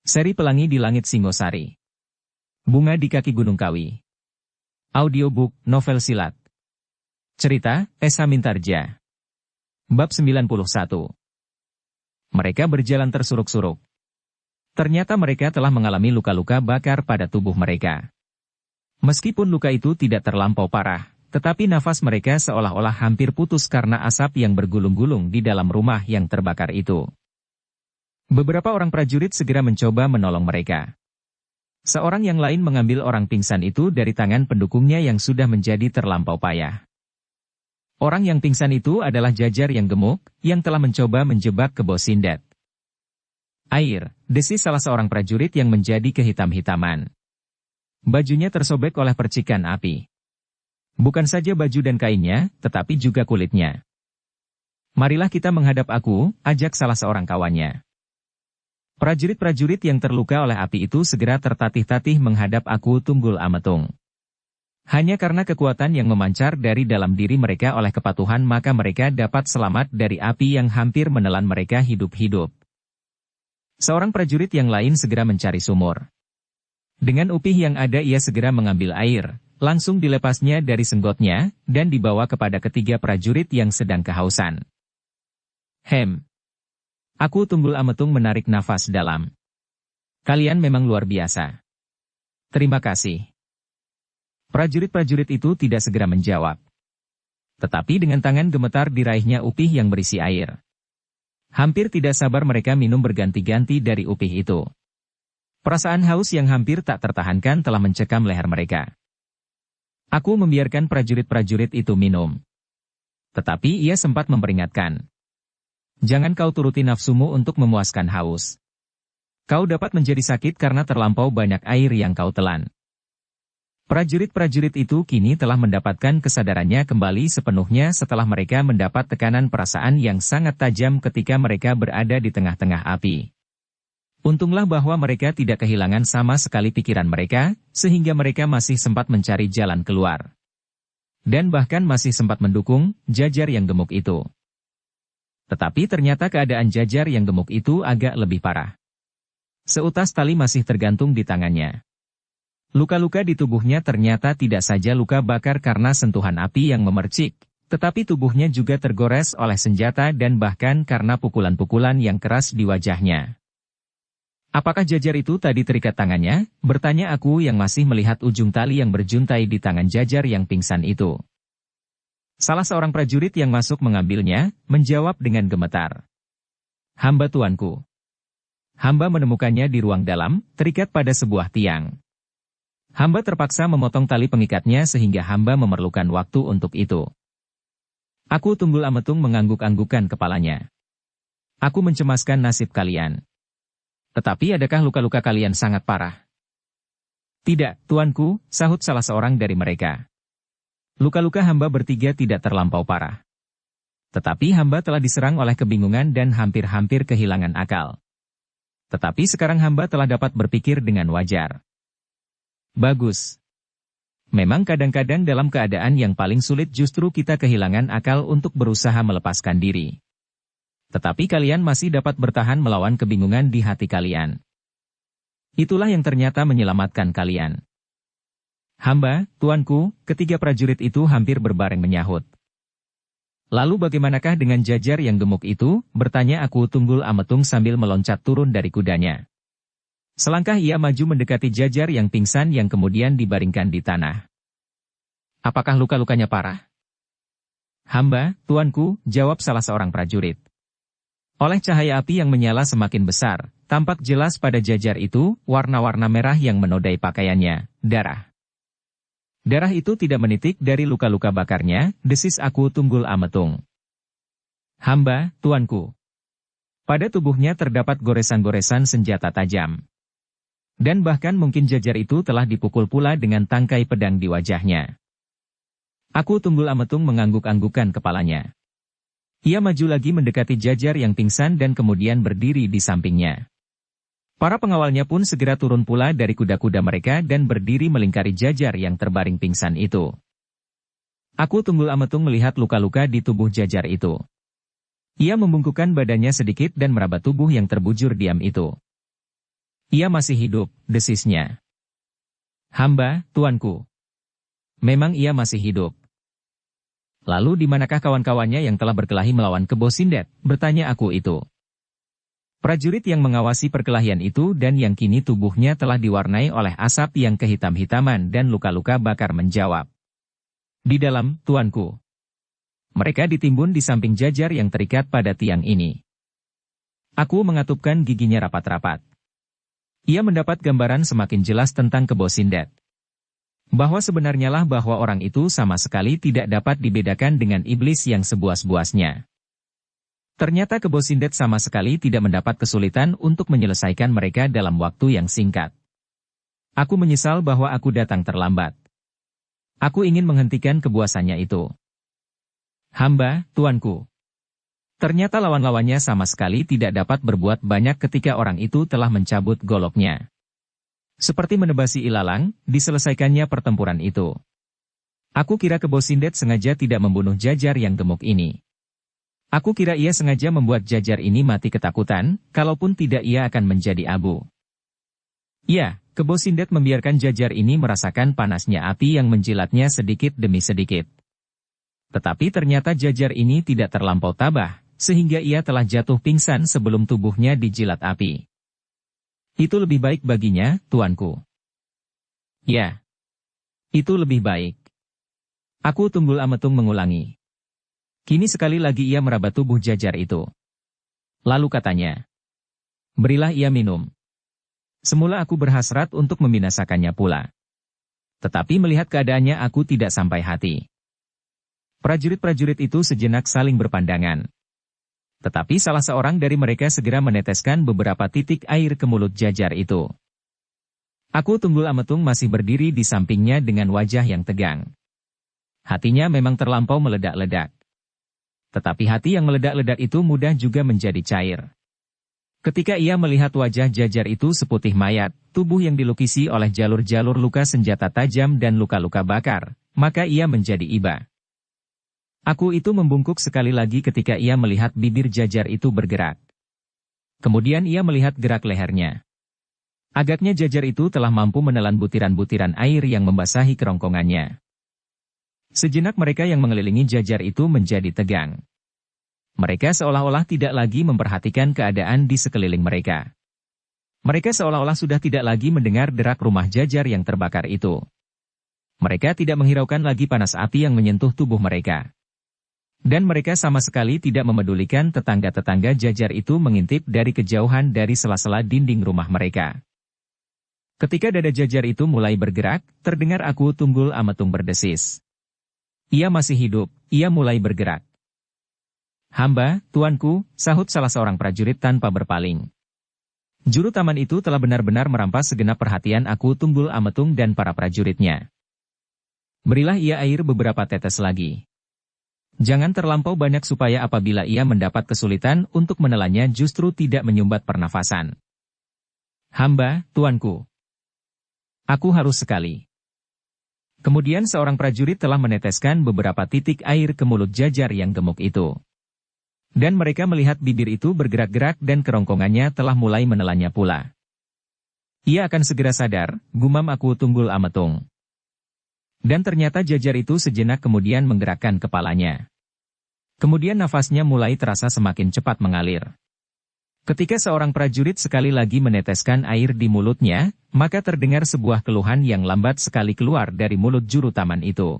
Seri Pelangi di Langit Singosari. Bunga di Kaki Gunung Kawi. Audiobook, novel silat. Cerita, Esa Mintarja. Bab 91. Mereka berjalan tersuruk-suruk. Ternyata mereka telah mengalami luka-luka bakar pada tubuh mereka. Meskipun luka itu tidak terlampau parah, tetapi nafas mereka seolah-olah hampir putus karena asap yang bergulung-gulung di dalam rumah yang terbakar itu. Beberapa orang prajurit segera mencoba menolong mereka. Seorang yang lain mengambil orang pingsan itu dari tangan pendukungnya yang sudah menjadi terlampau payah. Orang yang pingsan itu adalah Jajar yang gemuk, yang telah mencoba menjebak Kebo Sindat. Air, desis salah seorang prajurit yang menjadi kehitam-hitaman. Bajunya tersobek oleh percikan api. Bukan saja baju dan kainnya, tetapi juga kulitnya. Marilah kita menghadap aku, ajak salah seorang kawannya. Prajurit-prajurit yang terluka oleh api itu segera tertatih-tatih menghadap aku Tunggul Ametung. Hanya karena kekuatan yang memancar dari dalam diri mereka oleh kepatuhan maka mereka dapat selamat dari api yang hampir menelan mereka hidup-hidup. Seorang prajurit yang lain segera mencari sumur. Dengan upih yang ada ia segera mengambil air, langsung dilepasnya dari senggotnya, dan dibawa kepada ketiga prajurit yang sedang kehausan. Aku Tunggul Ametung menarik nafas dalam. Kalian memang luar biasa. Terima kasih. Prajurit-prajurit itu tidak segera menjawab. Tetapi dengan tangan gemetar diraihnya upih yang berisi air. Hampir tidak sabar mereka minum berganti-ganti dari upih itu. Perasaan haus yang hampir tak tertahankan telah mencekam leher mereka. Aku membiarkan prajurit-prajurit itu minum. Tetapi ia sempat memperingatkan. Jangan kau turuti nafsumu untuk memuaskan haus. Kau dapat menjadi sakit karena terlampau banyak air yang kau telan. Prajurit-prajurit itu kini telah mendapatkan kesadarannya kembali sepenuhnya setelah mereka mendapat tekanan perasaan yang sangat tajam ketika mereka berada di tengah-tengah api. Untunglah bahwa mereka tidak kehilangan sama sekali pikiran mereka, sehingga mereka masih sempat mencari jalan keluar. Dan bahkan masih sempat mendukung Jajar yang gemuk itu. Tetapi ternyata keadaan Jajar yang gemuk itu agak lebih parah. Seutas tali masih tergantung di tangannya. Luka-luka di tubuhnya ternyata tidak saja luka bakar karena sentuhan api yang memercik, tetapi tubuhnya juga tergores oleh senjata dan bahkan karena pukulan-pukulan yang keras di wajahnya. Apakah Jajar itu tadi terikat tangannya? Bertanya aku yang masih melihat ujung tali yang berjuntai di tangan Jajar yang pingsan itu. Salah seorang prajurit yang masuk mengambilnya, menjawab dengan gemetar. Hamba tuanku. Hamba menemukannya di ruang dalam, terikat pada sebuah tiang. Hamba terpaksa memotong tali pengikatnya sehingga hamba memerlukan waktu untuk itu. Aku Tunggul Ametung mengangguk-anggukan kepalanya. Aku mencemaskan nasib kalian. Tetapi adakah luka-luka kalian sangat parah? Tidak, tuanku, sahut salah seorang dari mereka. Luka-luka hamba bertiga tidak terlampau parah. Tetapi hamba telah diserang oleh kebingungan dan hampir-hampir kehilangan akal. Tetapi sekarang hamba telah dapat berpikir dengan wajar. Bagus. Memang kadang-kadang dalam keadaan yang paling sulit justru kita kehilangan akal untuk berusaha melepaskan diri. Tetapi kalian masih dapat bertahan melawan kebingungan di hati kalian. Itulah yang ternyata menyelamatkan kalian. Hamba, tuanku, ketiga prajurit itu hampir berbareng menyahut. Lalu bagaimanakah dengan Jajar yang gemuk itu? Bertanya aku Tunggul Ametung sambil meloncat turun dari kudanya. Selangkah ia maju mendekati Jajar yang pingsan yang kemudian dibaringkan di tanah. Apakah luka-lukanya parah? Hamba, tuanku, jawab salah seorang prajurit. Oleh cahaya api yang menyala semakin besar, tampak jelas pada Jajar itu, warna-warna merah yang menodai pakaiannya, darah. Darah itu tidak menitik dari luka-luka bakarnya, desis aku Tunggul Ametung. Hamba, tuanku. Pada tubuhnya terdapat goresan-goresan senjata tajam. Dan bahkan mungkin Jajar itu telah dipukul pula dengan tangkai pedang di wajahnya. Aku Tunggul Ametung mengangguk-anggukkan kepalanya. Ia maju lagi mendekati Jajar yang pingsan dan kemudian berdiri di sampingnya. Para pengawalnya pun segera turun pula dari kuda-kuda mereka dan berdiri melingkari Jajar yang terbaring pingsan itu. Aku Tunggul Ametung melihat luka-luka di tubuh Jajar itu. Ia membungkukkan badannya sedikit dan meraba tubuh yang terbujur diam itu. Ia masih hidup, desisnya. Hamba, tuanku. Memang ia masih hidup. Lalu di manakah kawan-kawannya yang telah berkelahi melawan Kebo Sindet? Bertanya aku itu. Prajurit yang mengawasi perkelahian itu dan yang kini tubuhnya telah diwarnai oleh asap yang kehitam-hitaman dan luka-luka bakar menjawab. Di dalam, tuanku. Mereka ditimbun di samping jajar yang terikat pada tiang ini. Aku mengatupkan giginya rapat-rapat. Ia mendapat gambaran semakin jelas tentang Kebo Sindet. Bahwa sebenarnya lah bahwa orang itu sama sekali tidak dapat dibedakan dengan iblis yang sebuas-buasnya. Ternyata Kebo Sindet sama sekali tidak mendapat kesulitan untuk menyelesaikan mereka dalam waktu yang singkat. Aku menyesal bahwa aku datang terlambat. Aku ingin menghentikan kebuasannya itu. Hamba, tuanku. Ternyata lawan-lawannya sama sekali tidak dapat berbuat banyak ketika orang itu telah mencabut goloknya. Seperti menebasi ilalang, diselesaikannya pertempuran itu. Aku kira Kebo Sindet sengaja tidak membunuh Jajar yang gemuk ini. Aku kira ia sengaja membuat Jajar ini mati ketakutan, kalaupun tidak ia akan menjadi abu. Ya, Kebo Sindet membiarkan Jajar ini merasakan panasnya api yang menjilatnya sedikit demi sedikit. Tetapi ternyata Jajar ini tidak terlampau tabah, sehingga ia telah jatuh pingsan sebelum tubuhnya dijilat api. Itu lebih baik baginya, tuanku. Ya. Itu lebih baik. Aku Tunggul Ametung mengulangi. Kini sekali lagi ia meraba tubuh Jajar itu. Lalu katanya. Berilah ia minum. Semula aku berhasrat untuk membinasakannya pula. Tetapi melihat keadaannya aku tidak sampai hati. Prajurit-prajurit itu sejenak saling berpandangan. Tetapi salah seorang dari mereka segera meneteskan beberapa titik air ke mulut Jajar itu. Aku Tunggul Ametung masih berdiri di sampingnya dengan wajah yang tegang. Hatinya memang terlampau meledak-ledak. Tetapi hati yang meledak-ledak itu mudah juga menjadi cair. Ketika ia melihat wajah Jajar itu seputih mayat, tubuh yang dilukisi oleh jalur-jalur luka senjata tajam dan luka-luka bakar, maka ia menjadi iba. Aku itu membungkuk sekali lagi ketika ia melihat bibir Jajar itu bergerak. Kemudian ia melihat gerak lehernya. Agaknya Jajar itu telah mampu menelan butiran-butiran air yang membasahi kerongkongannya. Sejenak mereka yang mengelilingi Jajar itu menjadi tegang. Mereka seolah-olah tidak lagi memperhatikan keadaan di sekeliling mereka. Mereka seolah-olah sudah tidak lagi mendengar derak rumah Jajar yang terbakar itu. Mereka tidak menghiraukan lagi panas api yang menyentuh tubuh mereka. Dan mereka sama sekali tidak memedulikan tetangga-tetangga Jajar itu mengintip dari kejauhan dari sela-sela dinding rumah mereka. Ketika dada Jajar itu mulai bergerak, terdengar aku Tunggul Ametung berdesis. Ia masih hidup, ia mulai bergerak. Hamba, tuanku, sahut salah seorang prajurit tanpa berpaling. Juru taman itu telah benar-benar merampas segenap perhatian aku Tunggul Ametung dan para prajuritnya. Berilah ia air beberapa tetes lagi. Jangan terlampau banyak supaya apabila ia mendapat kesulitan untuk menelannya justru tidak menyumbat pernafasan. Hamba, tuanku. Aku harus sekali. Kemudian seorang prajurit telah meneteskan beberapa titik air ke mulut Jajar yang gemuk itu. Dan mereka melihat bibir itu bergerak-gerak dan kerongkongannya telah mulai menelannya pula. Ia akan segera sadar, gumam aku Tunggul Ametung. Dan ternyata Jajar itu sejenak kemudian menggerakkan kepalanya. Kemudian nafasnya mulai terasa semakin cepat mengalir. Ketika seorang prajurit sekali lagi meneteskan air di mulutnya, maka terdengar sebuah keluhan yang lambat sekali keluar dari mulut juru taman itu.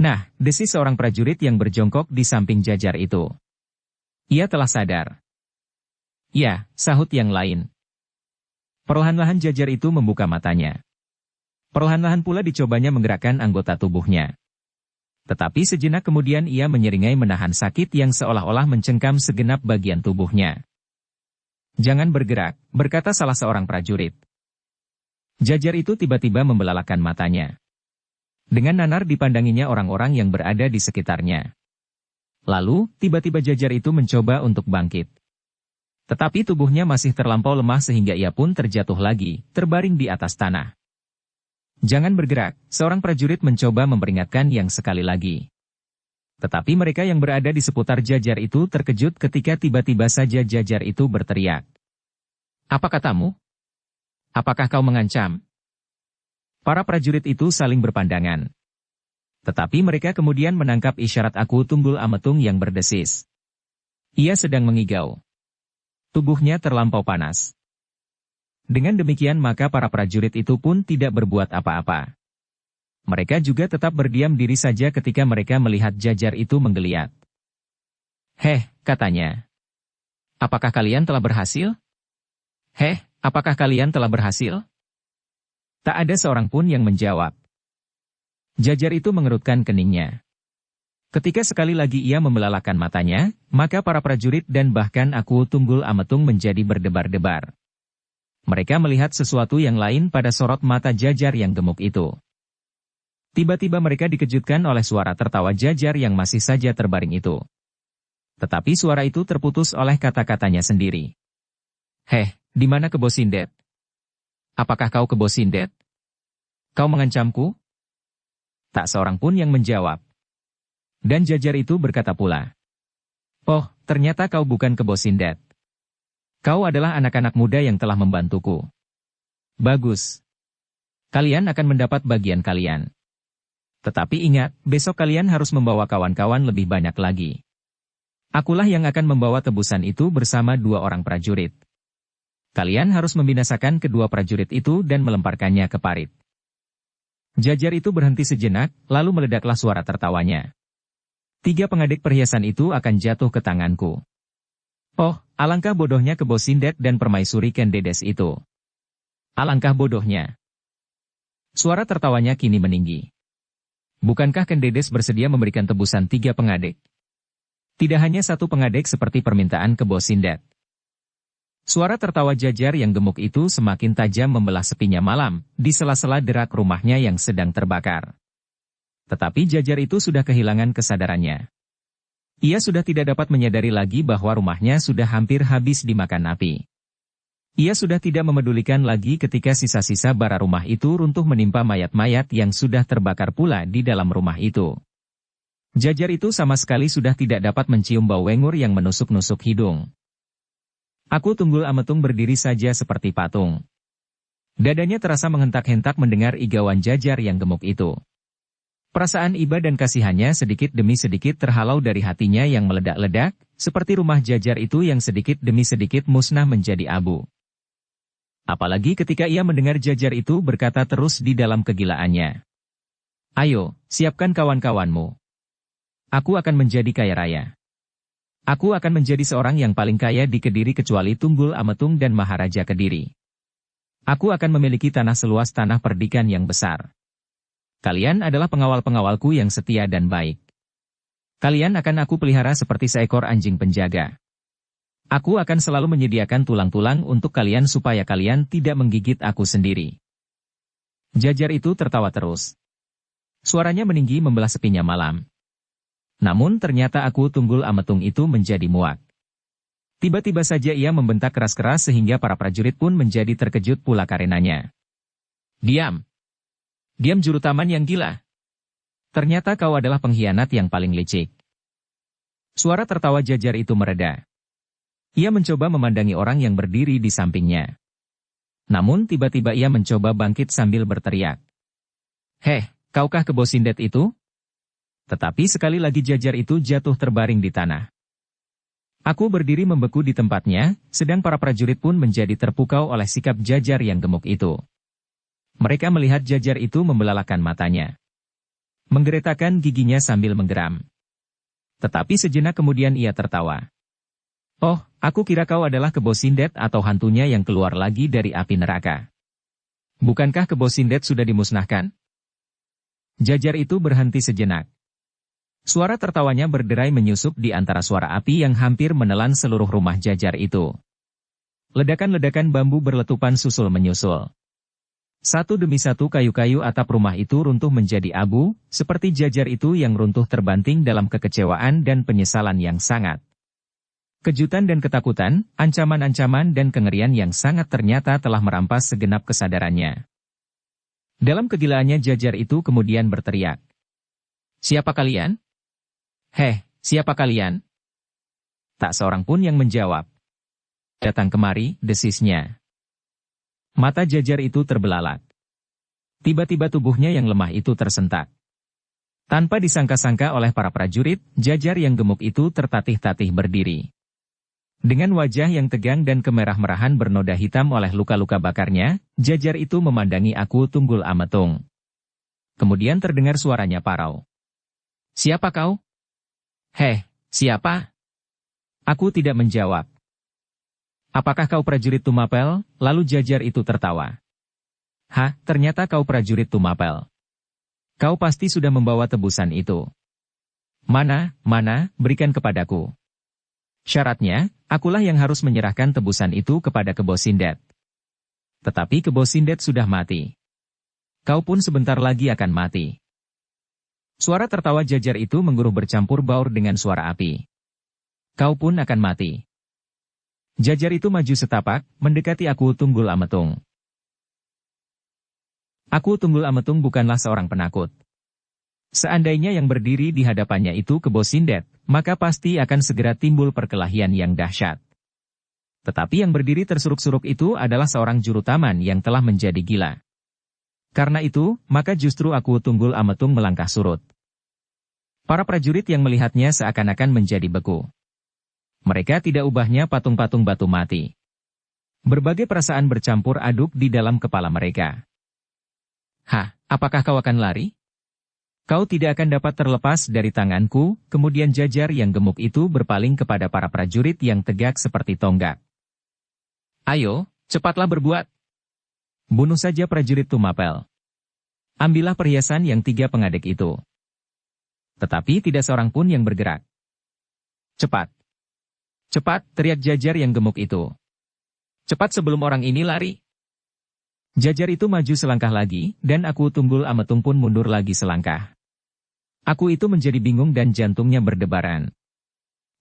Nah, desis seorang prajurit yang berjongkok di samping Jajar itu. Ia telah sadar. Ya, sahut yang lain. Perlahan-lahan Jajar itu membuka matanya. Perlahan-lahan pula dicobanya menggerakkan anggota tubuhnya. Tetapi sejenak kemudian ia menyeringai menahan sakit yang seolah-olah mencengkam segenap bagian tubuhnya. Jangan bergerak, berkata salah seorang prajurit. Jajar itu tiba-tiba membelalakan matanya. Dengan nanar dipandanginya orang-orang yang berada di sekitarnya. Lalu, tiba-tiba Jajar itu mencoba untuk bangkit. Tetapi tubuhnya masih terlampau lemah sehingga ia pun terjatuh lagi, terbaring di atas tanah. Jangan bergerak, seorang prajurit mencoba memperingatkan yang sekali lagi. Tetapi mereka yang berada di seputar Jajar itu terkejut ketika tiba-tiba saja Jajar itu berteriak. Apa katamu? Apakah kau mengancam? Para prajurit itu saling berpandangan. Tetapi mereka kemudian menangkap isyarat Aku Tunggul Ametung yang berdesis. Ia sedang mengigau. Tubuhnya terlampau panas. Dengan demikian maka para prajurit itu pun tidak berbuat apa-apa. Mereka juga tetap berdiam diri saja ketika mereka melihat Jajar itu menggeliat. Heh, katanya. Apakah kalian telah berhasil? Heh, apakah kalian telah berhasil? Tak ada seorang pun yang menjawab. Jajar itu mengerutkan keningnya. Ketika sekali lagi ia membelalakan matanya, maka para prajurit dan bahkan Aku Tunggul Ametung menjadi berdebar-debar. Mereka melihat sesuatu yang lain pada sorot mata Jajar yang gemuk itu. Tiba-tiba mereka dikejutkan oleh suara tertawa Jajar yang masih saja terbaring itu. Tetapi suara itu terputus oleh kata-katanya sendiri. Heh, di mana Kebo Sindet? Apakah kau Kebo Sindet? Kau mengancamku? Tak seorang pun yang menjawab. Dan Jajar itu berkata pula. Oh, ternyata kau bukan Kebo Sindet. Kau adalah anak-anak muda yang telah membantuku. Bagus. Kalian akan mendapat bagian kalian. Tetapi ingat, besok kalian harus membawa kawan-kawan lebih banyak lagi. Akulah yang akan membawa tebusan itu bersama 2 orang prajurit. Kalian harus membinasakan kedua prajurit itu dan melemparkannya ke parit. Jajar itu berhenti sejenak, lalu meledaklah suara tertawanya. 3 pengadek perhiasan itu akan jatuh ke tanganku. Oh, alangkah bodohnya Kebo Sindet dan permaisuri Ken Dedes itu. Alangkah bodohnya. Suara tertawanya kini meninggi. Bukankah Ken Dedes bersedia memberikan tebusan 3 pengadek? Tidak hanya 1 pengadek seperti permintaan Kebo Sindet. Suara tertawa Jajar yang gemuk itu semakin tajam membelah sepinya malam, di sela-sela derak rumahnya yang sedang terbakar. Tetapi Jajar itu sudah kehilangan kesadarannya. Ia sudah tidak dapat menyadari lagi bahwa rumahnya sudah hampir habis dimakan api. Ia sudah tidak memedulikan lagi ketika sisa-sisa bara rumah itu runtuh menimpa mayat-mayat yang sudah terbakar pula di dalam rumah itu. Jajar itu sama sekali sudah tidak dapat mencium bau wengur yang menusuk-nusuk hidung. Aku Tunggul Ametung berdiri saja seperti patung. Dadanya terasa menghentak-hentak mendengar igauan Jajar yang gemuk itu. Perasaan iba dan kasihannya sedikit demi sedikit terhalau dari hatinya yang meledak-ledak, seperti rumah Jajar itu yang sedikit demi sedikit musnah menjadi abu. Apalagi ketika ia mendengar Jajar itu berkata terus di dalam kegilaannya. Ayo, siapkan kawan-kawanmu. Aku akan menjadi kaya raya. Aku akan menjadi seorang yang paling kaya di Kediri kecuali Tunggul Ametung dan Maharaja Kediri. Aku akan memiliki tanah seluas tanah perdikan yang besar. Kalian adalah pengawal-pengawalku yang setia dan baik. Kalian akan aku pelihara seperti seekor anjing penjaga. Aku akan selalu menyediakan tulang-tulang untuk kalian supaya kalian tidak menggigit aku sendiri. Jajar itu tertawa terus. Suaranya meninggi membelah sepinya malam. Namun ternyata Aku Tunggul Ametung itu menjadi muak. Tiba-tiba saja ia membentak keras-keras sehingga para prajurit pun menjadi terkejut pula karenanya. Diam! Diam jurutaman yang gila! Ternyata kau adalah pengkhianat yang paling licik. Suara tertawa Jajar itu mereda. Ia mencoba memandangi orang yang berdiri di sampingnya. Namun tiba-tiba ia mencoba bangkit sambil berteriak. Heh, kaukah Kebo Sindet itu? Tetapi sekali lagi Jajar itu jatuh terbaring di tanah. Aku berdiri membeku di tempatnya, sedang para prajurit pun menjadi terpukau oleh sikap Jajar yang gemuk itu. Mereka melihat Jajar itu membelalakan matanya. Menggeretakkan giginya sambil menggeram. Tetapi sejenak kemudian ia tertawa. Oh, aku kira kau adalah Kebo Sindet atau hantunya yang keluar lagi dari api neraka. Bukankah Kebo Sindet sudah dimusnahkan? Jajar itu berhenti sejenak. Suara tertawanya berderai menyusup di antara suara api yang hampir menelan seluruh rumah Jajar itu. Ledakan-ledakan bambu berletupan susul menyusul. Satu demi satu kayu-kayu atap rumah itu runtuh menjadi abu, seperti Jajar itu yang runtuh terbanting dalam kekecewaan dan penyesalan yang sangat. Kejutan dan ketakutan, ancaman-ancaman dan kengerian yang sangat ternyata telah merampas segenap kesadarannya. Dalam kegilaannya Jajar itu kemudian berteriak. Siapa kalian? Heh, siapa kalian? Tak seorang pun yang menjawab. Datang kemari, desisnya. Mata Jajar itu terbelalak. Tiba-tiba tubuhnya yang lemah itu tersentak. Tanpa disangka-sangka oleh para prajurit, Jajar yang gemuk itu tertatih-tatih berdiri. Dengan wajah yang tegang dan kemerah-merahan bernoda hitam oleh luka-luka bakarnya, Jajar itu memandangi Aku Tunggul Ametung. Kemudian terdengar suaranya parau. "Siapa kau?" "Heh, siapa?" Aku tidak menjawab. "Apakah kau prajurit Tumapel?" Lalu Jajar itu tertawa. "Hah, ternyata kau prajurit Tumapel. Kau pasti sudah membawa tebusan itu. Mana, berikan kepadaku. Syaratnya, akulah yang harus menyerahkan tebusan itu kepada Kebo Sindet. Tetapi Kebo Sindet sudah mati. Kau pun sebentar lagi akan mati." Suara tertawa Jajar itu mengguruh bercampur baur dengan suara api. "Kau pun akan mati." Jajar itu maju setapak, mendekati Aku Tunggul Ametung. Aku Tunggul Ametung bukanlah seorang penakut. Seandainya yang berdiri di hadapannya itu Kebo Sindet, maka pasti akan segera timbul perkelahian yang dahsyat. Tetapi yang berdiri tersuruk-suruk itu adalah seorang juru taman yang telah menjadi gila. Karena itu, maka justru Aku Tunggul Ametung melangkah surut. Para prajurit yang melihatnya seakan-akan menjadi beku. Mereka tidak ubahnya patung-patung batu mati. Berbagai perasaan bercampur aduk di dalam kepala mereka. "Hah, apakah kau akan lari? Kau tidak akan dapat terlepas dari tanganku." Kemudian Jajar yang gemuk itu berpaling kepada para prajurit yang tegak seperti tonggak. "Ayo, cepatlah berbuat. Bunuh saja prajurit Tumapel. Ambillah perhiasan yang 3 pengadek itu." Tetapi tidak seorang pun yang bergerak. "Cepat! Cepat!" teriak Jajar yang gemuk itu. "Cepat sebelum orang ini lari." Jajar itu maju selangkah lagi, dan Aku Tunggul Ametung pun mundur lagi selangkah. Aku itu menjadi bingung dan jantungnya berdebaran.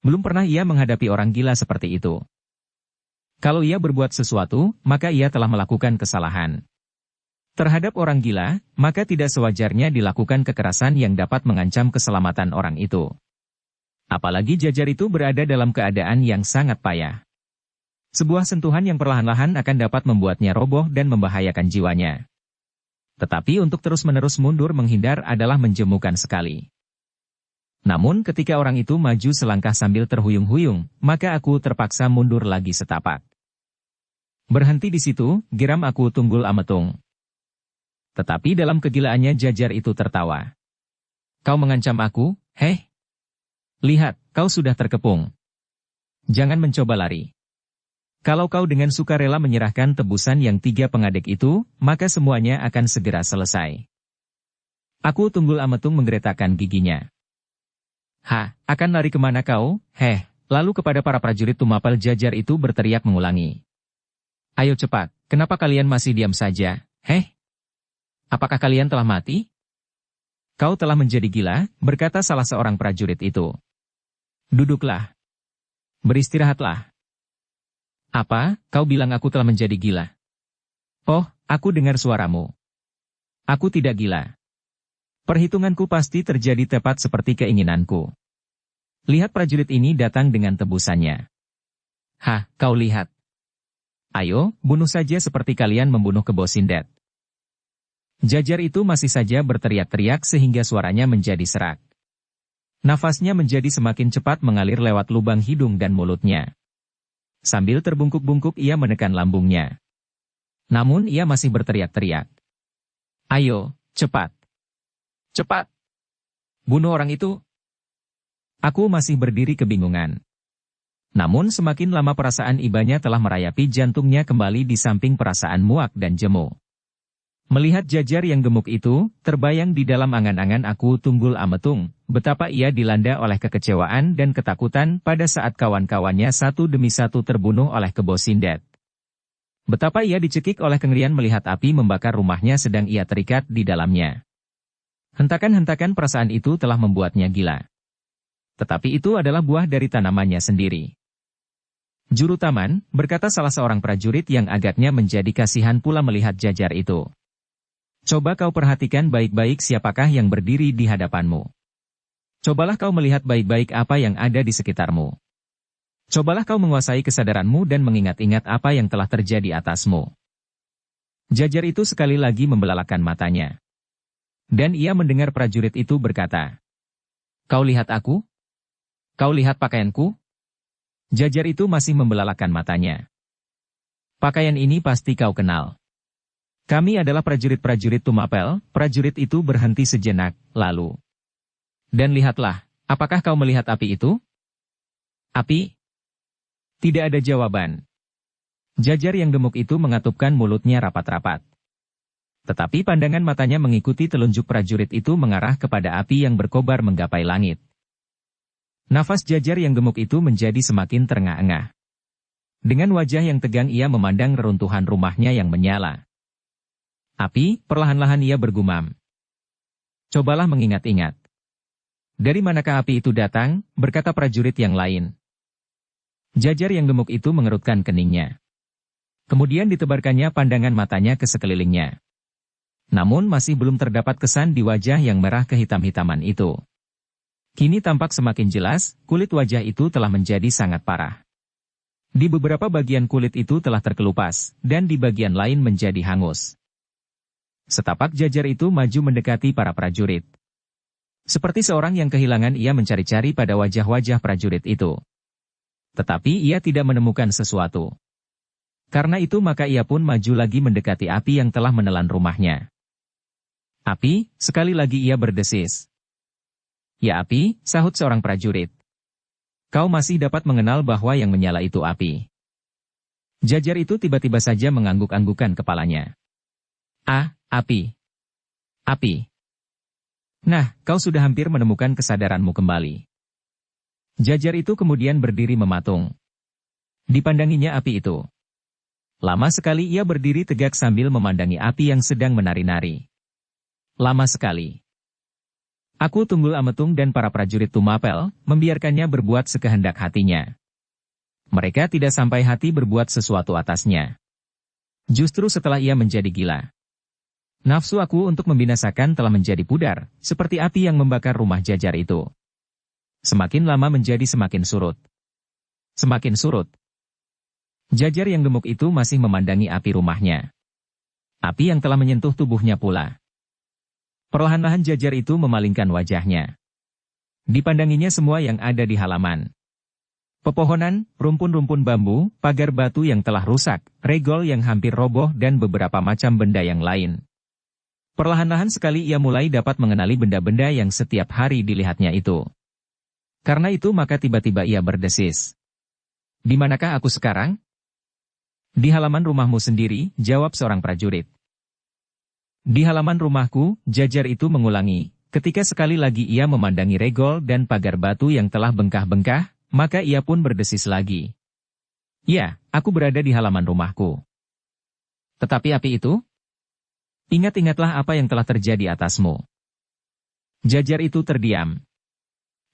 Belum pernah ia menghadapi orang gila seperti itu. Kalau ia berbuat sesuatu, maka ia telah melakukan kesalahan. Terhadap orang gila, maka tidak sewajarnya dilakukan kekerasan yang dapat mengancam keselamatan orang itu. Apalagi Jajar itu berada dalam keadaan yang sangat payah. Sebuah sentuhan yang perlahan-lahan akan dapat membuatnya roboh dan membahayakan jiwanya. Tetapi untuk terus-menerus mundur menghindar adalah menjemukan sekali. Namun ketika orang itu maju selangkah sambil terhuyung-huyung, maka aku terpaksa mundur lagi setapak. "Berhenti di situ," geram Aku Tunggul Ametung. Tetapi dalam kegilaannya Jajar itu tertawa. "Kau mengancam aku, heh? Lihat, kau sudah terkepung. Jangan mencoba lari. Kalau kau dengan sukarela menyerahkan tebusan yang 3 pengadek itu, maka semuanya akan segera selesai." Aku Tunggul Ametung menggeretakkan giginya. "Hah, akan lari kemana kau, heh?" Lalu kepada para prajurit Tumapel Jajar itu berteriak mengulangi. "Ayo cepat, kenapa kalian masih diam saja, heh? Apakah kalian telah mati?" "Kau telah menjadi gila," berkata salah seorang prajurit itu. "Duduklah. Beristirahatlah." "Apa, kau bilang aku telah menjadi gila?" "Oh, aku dengar suaramu. Aku tidak gila. Perhitunganku pasti terjadi tepat seperti keinginanku. Lihat prajurit ini datang dengan tebusannya. Hah, kau lihat. Ayo, bunuh saja seperti kalian membunuh Kebo Sindet." Jajar itu masih saja berteriak-teriak sehingga suaranya menjadi serak. Nafasnya menjadi semakin cepat mengalir lewat lubang hidung dan mulutnya. Sambil terbungkuk-bungkuk ia menekan lambungnya. Namun ia masih berteriak-teriak. "Ayo, cepat. Cepat. Bunuh orang itu." Aku masih berdiri kebingungan. Namun semakin lama perasaan ibanya telah merayapi jantungnya kembali di samping perasaan muak dan jemu. Melihat Jajar yang gemuk itu, terbayang di dalam angan-angan Aku Tunggul Ametung, betapa ia dilanda oleh kekecewaan dan ketakutan pada saat kawan-kawannya satu demi satu terbunuh oleh Kebo Sindet. Betapa ia dicekik oleh kengerian melihat api membakar rumahnya sedang ia terikat di dalamnya. Hentakan-hentakan perasaan itu telah membuatnya gila. Tetapi itu adalah buah dari tanamannya sendiri. "Juru taman," berkata salah seorang prajurit yang agaknya menjadi kasihan pula melihat Jajar itu. "Coba kau perhatikan baik-baik siapakah yang berdiri di hadapanmu. Cobalah kau melihat baik-baik apa yang ada di sekitarmu. Cobalah kau menguasai kesadaranmu dan mengingat-ingat apa yang telah terjadi atasmu. Jajar itu sekali lagi membelalakan matanya. Dan ia mendengar prajurit itu berkata, "Kau lihat aku? Kau lihat pakaianku?" Jajar itu masih membelalakan matanya. "Pakaian ini pasti kau kenal. Kami adalah prajurit-prajurit Tumapel." Prajurit itu berhenti sejenak, lalu. "Dan lihatlah, apakah kau melihat api itu?" "Api?" Tidak ada jawaban. Jajar yang gemuk itu mengatupkan mulutnya rapat-rapat. Tetapi pandangan matanya mengikuti telunjuk prajurit itu mengarah kepada api yang berkobar menggapai langit. Nafas Jajar yang gemuk itu menjadi semakin terengah-engah. Dengan wajah yang tegang ia memandang reruntuhan rumahnya yang menyala. "Api," perlahan-lahan ia bergumam. "Cobalah mengingat-ingat. Dari manakah api itu datang?" berkata prajurit yang lain. Jajar yang gemuk itu mengerutkan keningnya. Kemudian ditebarkannya pandangan matanya ke sekelilingnya. Namun masih belum terdapat kesan di wajah yang merah kehitam-hitaman itu. Kini tampak semakin jelas, kulit wajah itu telah menjadi sangat parah. Di beberapa bagian kulit itu telah terkelupas, dan di bagian lain menjadi hangus. Setapak Jajar itu maju mendekati para prajurit. Seperti seorang yang kehilangan, ia mencari-cari pada wajah-wajah prajurit itu. Tetapi ia tidak menemukan sesuatu. Karena itu maka ia pun maju lagi mendekati api yang telah menelan rumahnya. "Api," sekali lagi ia berdesis. "Ya api," sahut seorang prajurit. "Kau masih dapat mengenal bahwa yang menyala itu api." Jajar itu tiba-tiba saja mengangguk-anggukan kepalanya. "Ah, api. Api. Nah, kau sudah hampir menemukan kesadaranmu kembali." Jajar itu kemudian berdiri mematung. Dipandanginya api itu. Lama sekali ia berdiri tegak sambil memandangi api yang sedang menari-nari. Lama sekali. Aku Tunggul Ametung dan para prajurit Tumapel membiarkannya berbuat sekehendak hatinya. Mereka tidak sampai hati berbuat sesuatu atasnya. Justru setelah ia menjadi gila. Nafsu aku untuk membinasakan telah menjadi pudar, seperti api yang membakar rumah Jajar itu. Semakin lama menjadi semakin surut. Semakin surut. Jajar yang gemuk itu masih memandangi api rumahnya. Api yang telah menyentuh tubuhnya pula. Perlahan-lahan Jajar itu memalingkan wajahnya. Dipandanginya semua yang ada di halaman. Pepohonan, rumpun-rumpun bambu, pagar batu yang telah rusak, regol yang hampir roboh dan beberapa macam benda yang lain. Perlahan-lahan sekali ia mulai dapat mengenali benda-benda yang setiap hari dilihatnya itu. Karena itu maka tiba-tiba ia berdesis. "Di manakah aku sekarang?" "Di halaman rumahmu sendiri," jawab seorang prajurit. "Di halaman rumahku," Jajar itu mengulangi, ketika sekali lagi ia memandangi regol dan pagar batu yang telah bengkah-bengkah, maka ia pun berdesis lagi. "Ya, aku berada di halaman rumahku. Tetapi api itu? Ingat-ingatlah apa yang telah terjadi atasmu." Jajar itu terdiam.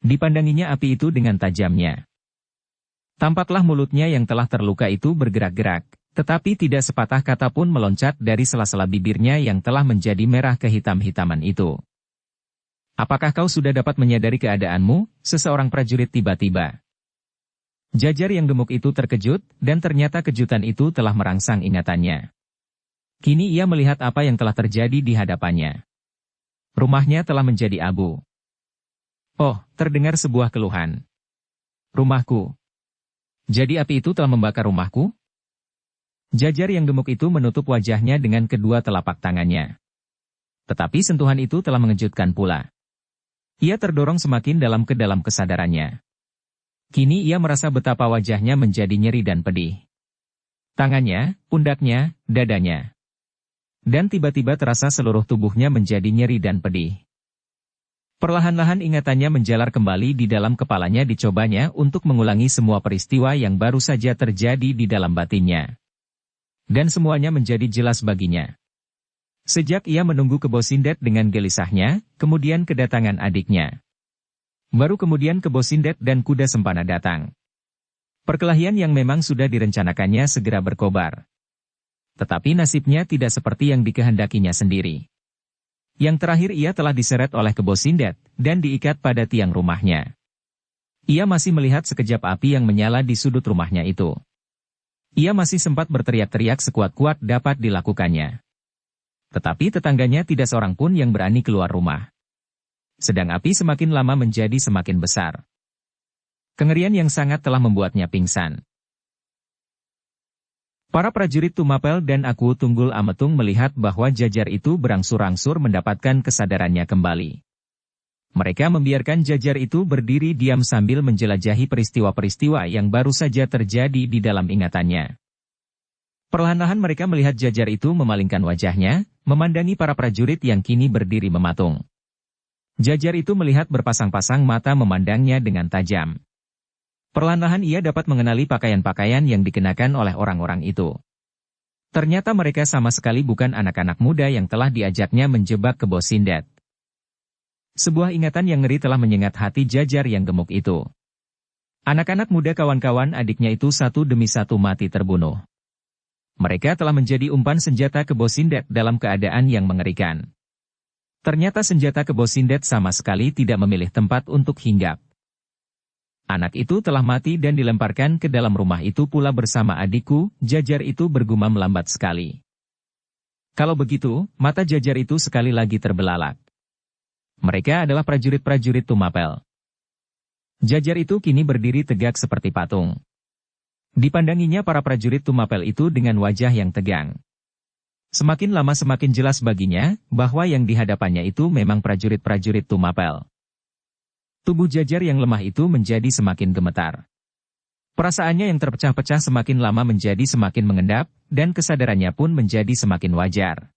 Dipandanginya api itu dengan tajamnya. Tampaklah mulutnya yang telah terluka itu bergerak-gerak, tetapi tidak sepatah kata pun meloncat dari sela-sela bibirnya yang telah menjadi merah kehitam-hitaman itu. "Apakah kau sudah dapat menyadari keadaanmu?" seseorang prajurit tiba-tiba. Jajar yang gemuk itu terkejut, dan ternyata kejutan itu telah merangsang ingatannya. Kini ia melihat apa yang telah terjadi di hadapannya. Rumahnya telah menjadi abu. Oh, terdengar sebuah keluhan. "Rumahku. Jadi api itu telah membakar rumahku?" Jajar yang gemuk itu menutup wajahnya dengan kedua telapak tangannya. Tetapi sentuhan itu telah mengejutkan pula. Ia terdorong semakin dalam ke dalam kesadarannya. Kini ia merasa betapa wajahnya menjadi nyeri dan pedih. Tangannya, pundaknya, dadanya. Dan tiba-tiba terasa seluruh tubuhnya menjadi nyeri dan pedih. Perlahan-lahan ingatannya menjalar kembali di dalam kepalanya, dicobanya untuk mengulangi semua peristiwa yang baru saja terjadi di dalam batinnya. Dan semuanya menjadi jelas baginya. Sejak ia menunggu Kebo Sindet dengan gelisahnya, kemudian kedatangan adiknya. Baru kemudian Kebo Sindet dan kuda sempana datang. Perkelahian yang memang sudah direncanakannya segera berkobar. Tetapi nasibnya tidak seperti yang dikehendakinya sendiri. Yang terakhir ia telah diseret oleh Kebo Sindet, dan diikat pada tiang rumahnya. Ia masih melihat sekejap api yang menyala di sudut rumahnya itu. Ia masih sempat berteriak-teriak sekuat-kuat dapat dilakukannya. Tetapi tetangganya tidak seorang pun yang berani keluar rumah. Sedang api semakin lama menjadi semakin besar. Kengerian yang sangat telah membuatnya pingsan. Para prajurit Tumapel dan Aku Tunggul Ametung melihat bahwa Jajar itu berangsur-angsur mendapatkan kesadarannya kembali. Mereka membiarkan Jajar itu berdiri diam sambil menjelajahi peristiwa-peristiwa yang baru saja terjadi di dalam ingatannya. Perlahan-lahan mereka melihat Jajar itu memalingkan wajahnya, memandangi para prajurit yang kini berdiri mematung. Jajar itu melihat berpasang-pasang mata memandangnya dengan tajam. Perlahan-lahan ia dapat mengenali pakaian-pakaian yang dikenakan oleh orang-orang itu. Ternyata mereka sama sekali bukan anak-anak muda yang telah diajaknya menjebak ke Bos Sindet. Sebuah ingatan yang ngeri telah menyengat hati Jajar yang gemuk itu. Anak-anak muda kawan-kawan adiknya itu satu demi satu mati terbunuh. Mereka telah menjadi umpan senjata ke Bos Sindet dalam keadaan yang mengerikan. Ternyata senjata ke Bos Sindet sama sekali tidak memilih tempat untuk hinggap. Anak itu telah mati dan dilemparkan ke dalam rumah itu pula bersama adikku. Jajar itu bergumam lambat sekali. Kalau begitu, mata Jajar itu sekali lagi terbelalak. Mereka adalah prajurit-prajurit Tumapel. Jajar itu kini berdiri tegak seperti patung. Dipandanginya para prajurit Tumapel itu dengan wajah yang tegang. Semakin lama semakin jelas baginya, bahwa yang dihadapannya itu memang prajurit-prajurit Tumapel. Tubuh Jajar yang lemah itu menjadi semakin gemetar. Perasaannya yang terpecah-pecah semakin lama menjadi semakin mengendap, dan kesadarannya pun menjadi semakin wajar.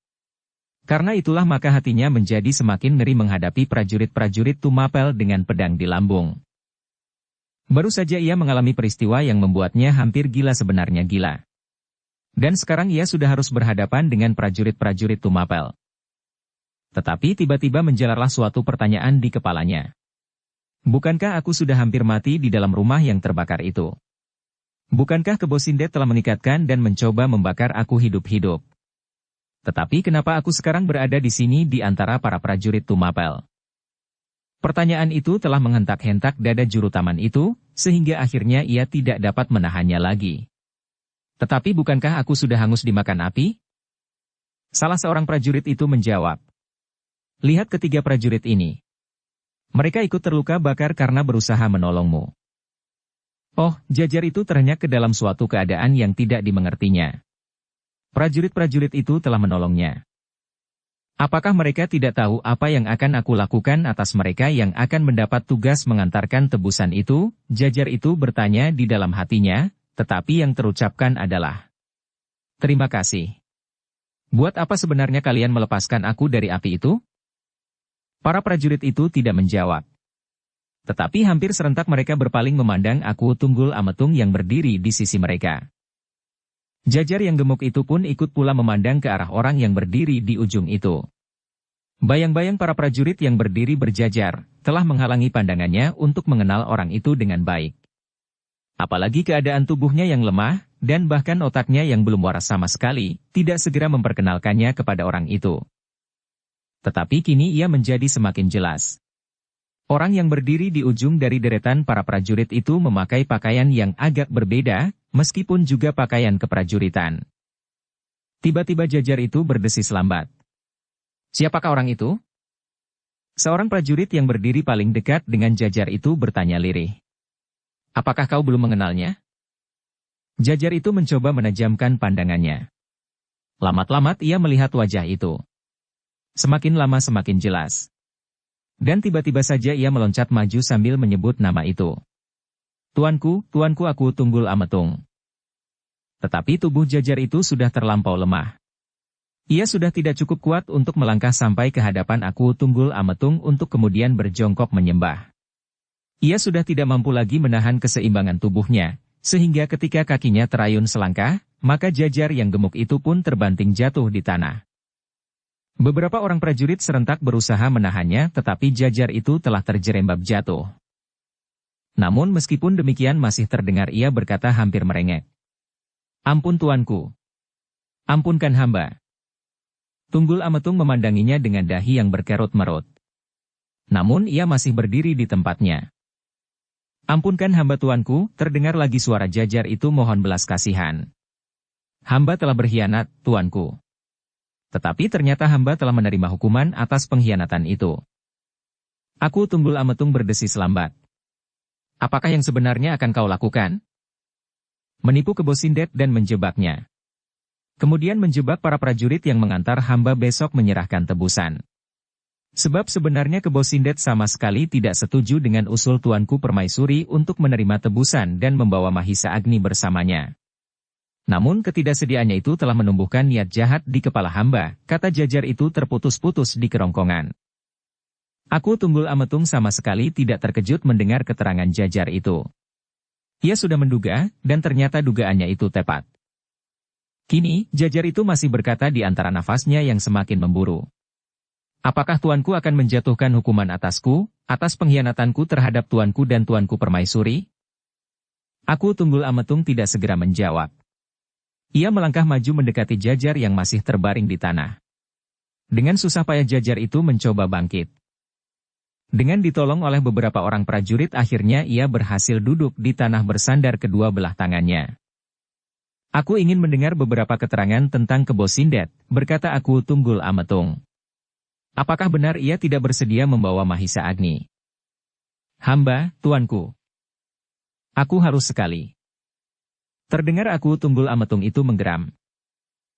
Karena itulah maka hatinya menjadi semakin ngeri menghadapi prajurit-prajurit Tumapel dengan pedang di lambung. Baru saja ia mengalami peristiwa yang membuatnya hampir gila, sebenarnya gila. Dan sekarang ia sudah harus berhadapan dengan prajurit-prajurit Tumapel. Tetapi tiba-tiba menjalarlah suatu pertanyaan di kepalanya. Bukankah aku sudah hampir mati di dalam rumah yang terbakar itu? Bukankah Bos Sindet telah mengikatkan dan mencoba membakar aku hidup-hidup? Tetapi kenapa aku sekarang berada di sini di antara para prajurit Tumapel? Pertanyaan itu telah menghentak-hentak dada juru taman itu, sehingga akhirnya ia tidak dapat menahannya lagi. Tetapi bukankah aku sudah hangus dimakan api? Salah seorang prajurit itu menjawab. Lihat ketiga prajurit ini. Mereka ikut terluka bakar karena berusaha menolongmu. Oh, Jajar itu terhenyak ke dalam suatu keadaan yang tidak dimengertinya. Prajurit-prajurit itu telah menolongnya. Apakah mereka tidak tahu apa yang akan aku lakukan atas mereka yang akan mendapat tugas mengantarkan tebusan itu? Jajar itu bertanya di dalam hatinya, tetapi yang terucapkan adalah, terima kasih. Buat apa sebenarnya kalian melepaskan aku dari api itu? Para prajurit itu tidak menjawab. Tetapi hampir serentak mereka berpaling memandang Aku Tunggul Ametung yang berdiri di sisi mereka. Jajar yang gemuk itu pun ikut pula memandang ke arah orang yang berdiri di ujung itu. Bayang-bayang para prajurit yang berdiri berjajar, telah menghalangi pandangannya untuk mengenal orang itu dengan baik. Apalagi keadaan tubuhnya yang lemah, dan bahkan otaknya yang belum waras sama sekali, tidak segera memperkenalkannya kepada orang itu. Tetapi kini ia menjadi semakin jelas. Orang yang berdiri di ujung dari deretan para prajurit itu memakai pakaian yang agak berbeda, meskipun juga pakaian keprajuritan. Tiba-tiba Jajar itu berdesis lambat. Siapakah orang itu? Seorang prajurit yang berdiri paling dekat dengan Jajar itu bertanya lirih. Apakah kau belum mengenalnya? Jajar itu mencoba menajamkan pandangannya. Lamat-lamat ia melihat wajah itu. Semakin lama semakin jelas. Dan tiba-tiba saja ia meloncat maju sambil menyebut nama itu. Tuanku, tuanku Aku Tunggul Ametung. Tetapi tubuh Jajar itu sudah terlampau lemah. Ia sudah tidak cukup kuat untuk melangkah sampai ke hadapan Aku Tunggul Ametung untuk kemudian berjongkok menyembah. Ia sudah tidak mampu lagi menahan keseimbangan tubuhnya, sehingga ketika kakinya terayun selangkah, maka Jajar yang gemuk itu pun terbanting jatuh di tanah. Beberapa orang prajurit serentak berusaha menahannya, tetapi Jajar itu telah terjerembab jatuh. Namun meskipun demikian masih terdengar ia berkata hampir merengek. Ampun tuanku. Ampunkan hamba. Tunggul Ametung memandanginya dengan dahi yang berkerut-merut. Namun ia masih berdiri di tempatnya. Ampunkan hamba tuanku, terdengar lagi suara Jajar itu mohon belas kasihan. Hamba telah berkhianat, tuanku. Tetapi ternyata hamba telah menerima hukuman atas pengkhianatan itu. Aku Tunggul Ametung berdesis lambat. Apakah yang sebenarnya akan kau lakukan? Menipu Kebo Sindet dan menjebaknya. Kemudian menjebak para prajurit yang mengantar hamba besok menyerahkan tebusan. Sebab sebenarnya Kebo Sindet sama sekali tidak setuju dengan usul Tuanku Permaisuri untuk menerima tebusan dan membawa Mahisa Agni bersamanya. Namun ketidaksediaannya itu telah menumbuhkan niat jahat di kepala hamba, kata Jajar itu terputus-putus di kerongkongan. Aku Tunggul Ametung sama sekali tidak terkejut mendengar keterangan Jajar itu. Ia sudah menduga, dan ternyata dugaannya itu tepat. Kini, Jajar itu masih berkata di antara nafasnya yang semakin memburu. Apakah tuanku akan menjatuhkan hukuman atasku, atas pengkhianatanku terhadap tuanku dan tuanku Permaisuri? Aku Tunggul Ametung tidak segera menjawab. Ia melangkah maju mendekati Jajar yang masih terbaring di tanah. Dengan susah payah Jajar itu mencoba bangkit. Dengan ditolong oleh beberapa orang prajurit akhirnya ia berhasil duduk di tanah bersandar kedua belah tangannya. Aku ingin mendengar beberapa keterangan tentang Kebo Sindet, berkata aku Tunggul Ametung. Apakah benar ia tidak bersedia membawa Mahisa Agni? Hamba, tuanku. Aku harus sekali. Terdengar aku Tunggul Ametung itu menggeram.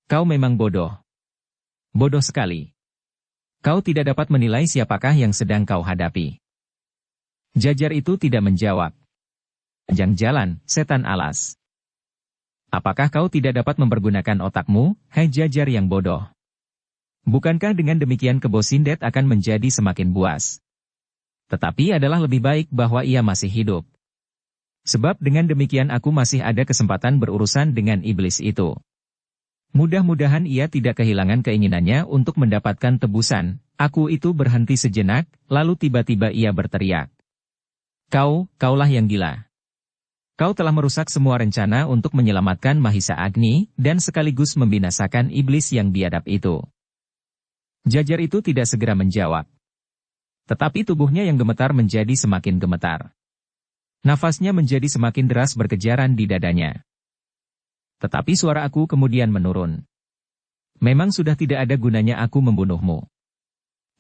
Kau memang bodoh. Bodoh sekali. Kau tidak dapat menilai siapakah yang sedang kau hadapi. Jajar itu tidak menjawab. Jangan jalan, setan alas. Apakah kau tidak dapat mempergunakan otakmu, hai Jajar yang bodoh? Bukankah dengan demikian Kebo Sindet akan menjadi semakin buas? Tetapi adalah lebih baik bahwa ia masih hidup. Sebab dengan demikian aku masih ada kesempatan berurusan dengan iblis itu. Mudah-mudahan ia tidak kehilangan keinginannya untuk mendapatkan tebusan. Aku itu berhenti sejenak, lalu tiba-tiba ia berteriak. Kaulah yang gila. Kau telah merusak semua rencana untuk menyelamatkan Mahisa Agni, dan sekaligus membinasakan iblis yang biadab itu. Jajar itu tidak segera menjawab. Tetapi tubuhnya yang gemetar menjadi semakin gemetar. Nafasnya menjadi semakin deras berkejaran di dadanya. Tetapi suara aku kemudian menurun. Memang sudah tidak ada gunanya aku membunuhmu.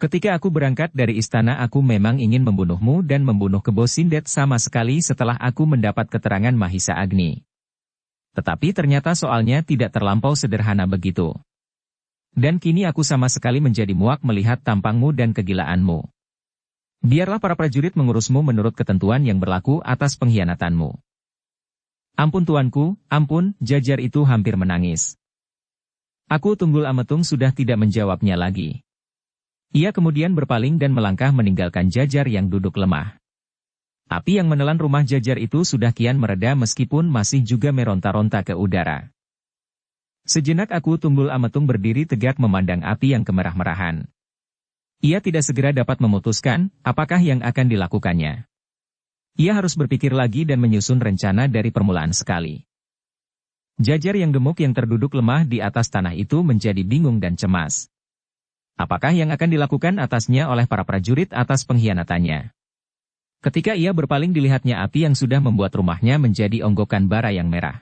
Ketika aku berangkat dari istana aku memang ingin membunuhmu dan membunuh Kebo Sindet sama sekali setelah aku mendapat keterangan Mahisa Agni. Tetapi ternyata soalnya tidak terlampau sederhana begitu. Dan kini aku sama sekali menjadi muak melihat tampangmu dan kegilaanmu. Biarlah para prajurit mengurusmu menurut ketentuan yang berlaku atas pengkhianatanmu. Ampun tuanku, ampun, Jajar itu hampir menangis. Aku Tunggul Ametung sudah tidak menjawabnya lagi. Ia kemudian berpaling dan melangkah meninggalkan Jajar yang duduk lemah. Api yang menelan rumah Jajar itu sudah kian mereda meskipun masih juga meronta-ronta ke udara. Sejenak aku Tunggul Ametung berdiri tegak memandang api yang kemerah-merahan. Ia tidak segera dapat memutuskan apakah yang akan dilakukannya. Ia harus berpikir lagi dan menyusun rencana dari permulaan sekali. Jajar yang gemuk yang terduduk lemah di atas tanah itu menjadi bingung dan cemas. Apakah yang akan dilakukan atasnya oleh para prajurit atas pengkhianatannya? Ketika ia berpaling dilihatnya api yang sudah membuat rumahnya menjadi onggokan bara yang merah.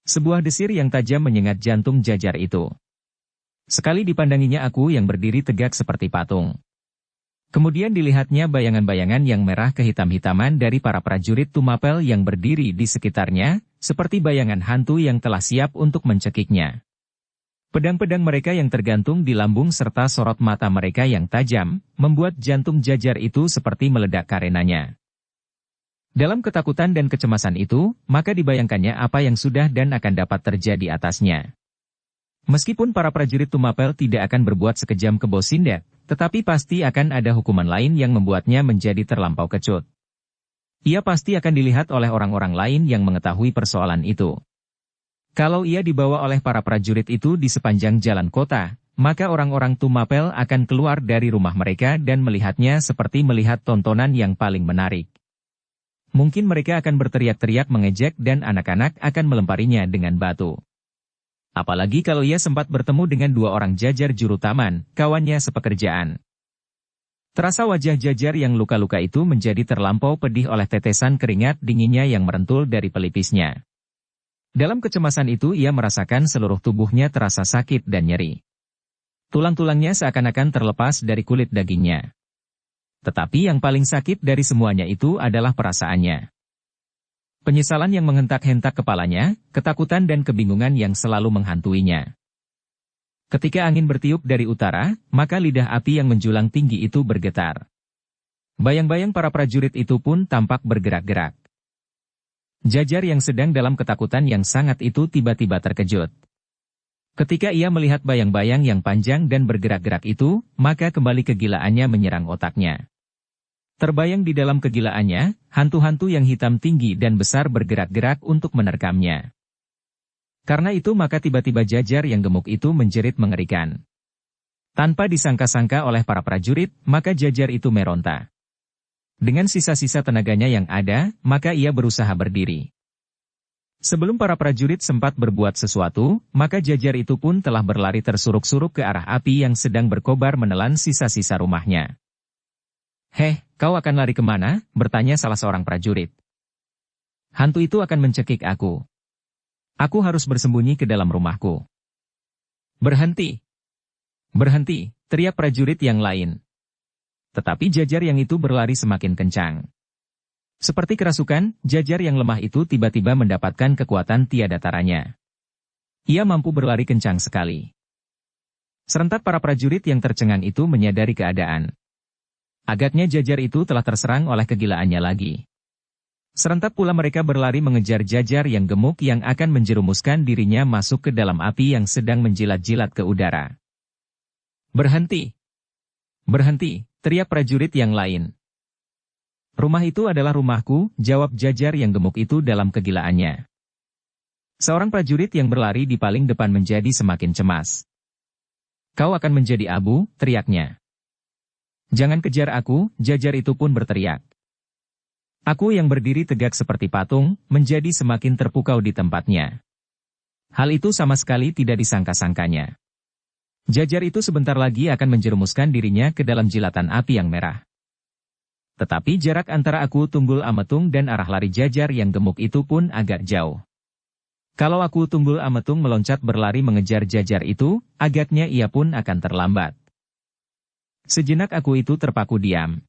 Sebuah desir yang tajam menyengat jantung Jajar itu. Sekali dipandanginya aku yang berdiri tegak seperti patung. Kemudian dilihatnya bayangan-bayangan yang merah kehitam-hitaman dari para prajurit Tumapel yang berdiri di sekitarnya, seperti bayangan hantu yang telah siap untuk mencekiknya. Pedang-pedang mereka yang tergantung di lambung serta sorot mata mereka yang tajam, membuat jantung Jajar itu seperti meledak karenanya. Dalam ketakutan dan kecemasan itu, maka dibayangkannya apa yang sudah dan akan dapat terjadi atasnya. Meskipun para prajurit Tumapel tidak akan berbuat sekejam Kebo Sindet, tetapi pasti akan ada hukuman lain yang membuatnya menjadi terlampau kecut. Ia pasti akan dilihat oleh orang-orang lain yang mengetahui persoalan itu. Kalau ia dibawa oleh para prajurit itu di sepanjang jalan kota, maka orang-orang Tumapel akan keluar dari rumah mereka dan melihatnya seperti melihat tontonan yang paling menarik. Mungkin mereka akan berteriak-teriak mengejek dan anak-anak akan melemparinya dengan batu. Apalagi kalau ia sempat bertemu dengan dua orang Jajar juru taman, kawannya sepekerjaan. Terasa wajah Jajar yang luka-luka itu menjadi terlampau pedih oleh tetesan keringat dinginnya yang merentul dari pelipisnya. Dalam kecemasan itu ia merasakan seluruh tubuhnya terasa sakit dan nyeri. Tulang-tulangnya seakan-akan terlepas dari kulit dagingnya. Tetapi yang paling sakit dari semuanya itu adalah perasaannya. Penyesalan yang menghentak-hentak kepalanya, ketakutan dan kebingungan yang selalu menghantuinya. Ketika angin bertiup dari utara, maka lidah api yang menjulang tinggi itu bergetar. Bayang-bayang para prajurit itu pun tampak bergerak-gerak. Jajar yang sedang dalam ketakutan yang sangat itu tiba-tiba terkejut. Ketika ia melihat bayang-bayang yang panjang dan bergerak-gerak itu, maka kembali kegilaannya menyerang otaknya. Terbayang di dalam kegilaannya, hantu-hantu yang hitam tinggi dan besar bergerak-gerak untuk menerkamnya. Karena itu maka tiba-tiba Jajar yang gemuk itu menjerit mengerikan. Tanpa disangka-sangka oleh para prajurit, maka Jajar itu meronta. Dengan sisa-sisa tenaganya yang ada, maka ia berusaha berdiri. Sebelum para prajurit sempat berbuat sesuatu, maka Jajar itu pun telah berlari tersuruk-suruk ke arah api yang sedang berkobar menelan sisa-sisa rumahnya. "Heh, kau akan lari kemana?" bertanya salah seorang prajurit. "Hantu itu akan mencekik aku. Aku harus bersembunyi ke dalam rumahku." "Berhenti! Berhenti!" teriak prajurit yang lain. Tetapi Jajar yang itu berlari semakin kencang. Seperti kerasukan, Jajar yang lemah itu tiba-tiba mendapatkan kekuatan tiada taranya. Ia mampu berlari kencang sekali. Serentak para prajurit yang tercengang itu menyadari keadaan. Agaknya Jajar itu telah terserang oleh kegilaannya lagi. Serentak pula mereka berlari mengejar Jajar yang gemuk yang akan menjerumuskan dirinya masuk ke dalam api yang sedang menjilat-jilat ke udara. "Berhenti! Berhenti!" teriak prajurit yang lain. "Rumah itu adalah rumahku," jawab Jajar yang gemuk itu dalam kegilaannya. Seorang prajurit yang berlari di paling depan menjadi semakin cemas. "Kau akan menjadi abu," teriaknya. "Jangan kejar aku," Jajar itu pun berteriak. Aku yang berdiri tegak seperti patung, menjadi semakin terpukau di tempatnya. Hal itu sama sekali tidak disangka-sangkanya. Jajar itu sebentar lagi akan menjerumuskan dirinya ke dalam jilatan api yang merah. Tetapi jarak antara aku Tunggul Ametung dan arah lari Jajar yang gemuk itu pun agak jauh. Kalau aku Tunggul Ametung meloncat berlari mengejar Jajar itu, agaknya ia pun akan terlambat. Sejenak aku itu terpaku diam.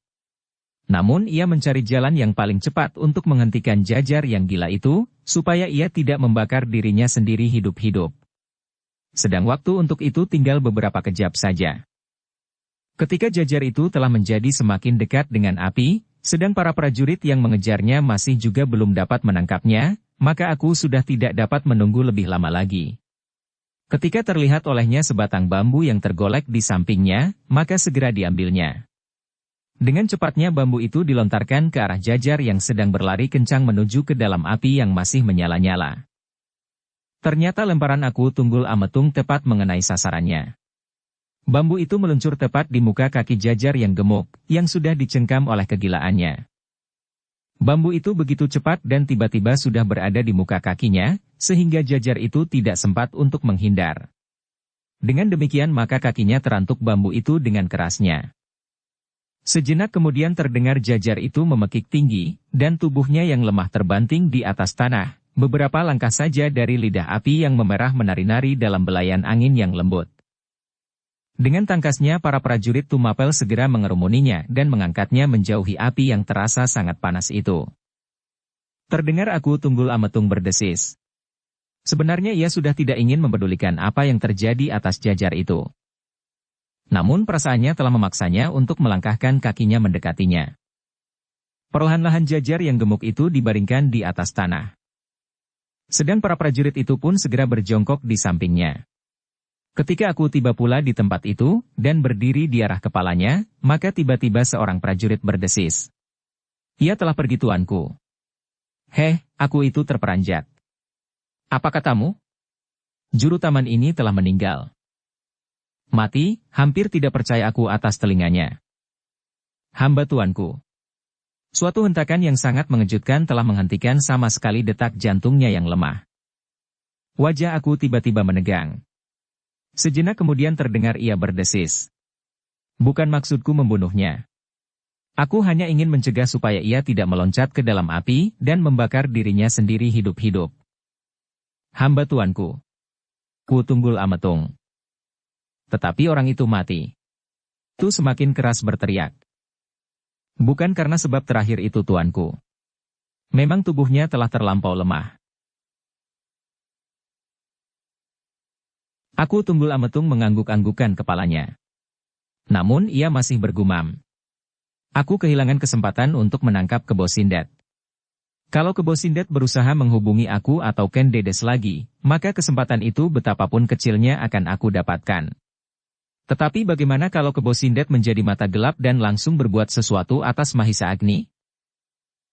Namun ia mencari jalan yang paling cepat untuk menghentikan Jajar yang gila itu, supaya ia tidak membakar dirinya sendiri hidup-hidup. Sedang waktu untuk itu tinggal beberapa kejap saja. Ketika Jajar itu telah menjadi semakin dekat dengan api, sedang para prajurit yang mengejarnya masih juga belum dapat menangkapnya, maka aku sudah tidak dapat menunggu lebih lama lagi. Ketika terlihat olehnya sebatang bambu yang tergolek di sampingnya, maka segera diambilnya. Dengan cepatnya bambu itu dilontarkan ke arah Jajar yang sedang berlari kencang menuju ke dalam api yang masih menyala-nyala. Ternyata lemparan aku Tunggul Ametung tepat mengenai sasarannya. Bambu itu meluncur tepat di muka kaki Jajar yang gemuk, yang sudah dicengkam oleh kegilaannya. Bambu itu begitu cepat dan tiba-tiba sudah berada di muka kakinya, sehingga Jajar itu tidak sempat untuk menghindar. Dengan demikian maka kakinya terantuk bambu itu dengan kerasnya. Sejenak kemudian terdengar Jajar itu memekik tinggi, dan tubuhnya yang lemah terbanting di atas tanah, beberapa langkah saja dari lidah api yang memerah menari-nari dalam belayan angin yang lembut. Dengan tangkasnya para prajurit Tumapel segera mengerumuninya dan mengangkatnya menjauhi api yang terasa sangat panas itu. Terdengar aku Tunggul Ametung berdesis. Sebenarnya ia sudah tidak ingin mempedulikan apa yang terjadi atas Jajar itu. Namun perasaannya telah memaksanya untuk melangkahkan kakinya mendekatinya. Perlahan-lahan Jajar yang gemuk itu dibaringkan di atas tanah. Sedang para prajurit itu pun segera berjongkok di sampingnya. Ketika aku tiba pula di tempat itu, dan berdiri di arah kepalanya, maka tiba-tiba seorang prajurit berdesis. "Ia telah pergi tuanku." "Heh, aku itu terperanjat. Apa katamu? Juru taman ini telah meninggal." "Mati?" hampir tidak percaya aku atas telinganya. "Hamba tuanku." Suatu hentakan yang sangat mengejutkan telah menghentikan sama sekali detak jantungnya yang lemah. Wajah aku tiba-tiba menegang. Sejenak kemudian terdengar ia berdesis. "Bukan maksudku membunuhnya. Aku hanya ingin mencegah supaya ia tidak meloncat ke dalam api dan membakar dirinya sendiri hidup-hidup." "Hamba tuanku. Ku Tunggul Ametung." Tetapi orang itu mati. Tu semakin keras berteriak. Bukan karena sebab terakhir itu tuanku. Memang tubuhnya telah terlampau lemah. Aku Tunggul Ametung mengangguk-anggukkan kepalanya. Namun ia masih bergumam. Aku kehilangan kesempatan untuk menangkap Kebo Sindet. Kalau Kebo Sindet berusaha menghubungi aku atau Ken Dedes lagi, maka kesempatan itu betapapun kecilnya akan aku dapatkan. Tetapi bagaimana kalau Kebo Sindet menjadi mata gelap dan langsung berbuat sesuatu atas Mahisa Agni?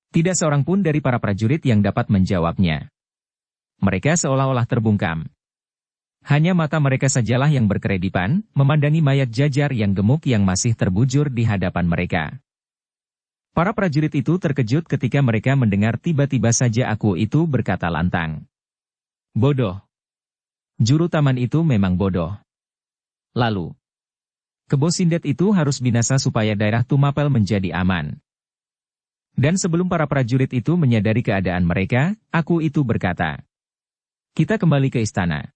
Tidak seorang pun dari para prajurit yang dapat menjawabnya. Mereka seolah-olah terbungkam. Hanya mata mereka sajalah yang berkeredipan, memandangi mayat Jajar yang gemuk yang masih terbujur di hadapan mereka. Para prajurit itu terkejut ketika mereka mendengar tiba-tiba saja aku itu berkata lantang. Bodoh. Juru taman itu memang bodoh. Lalu, Kebo Sindet itu harus binasa supaya daerah Tumapel menjadi aman. Dan sebelum para prajurit itu menyadari keadaan mereka, aku itu berkata, kita kembali ke istana.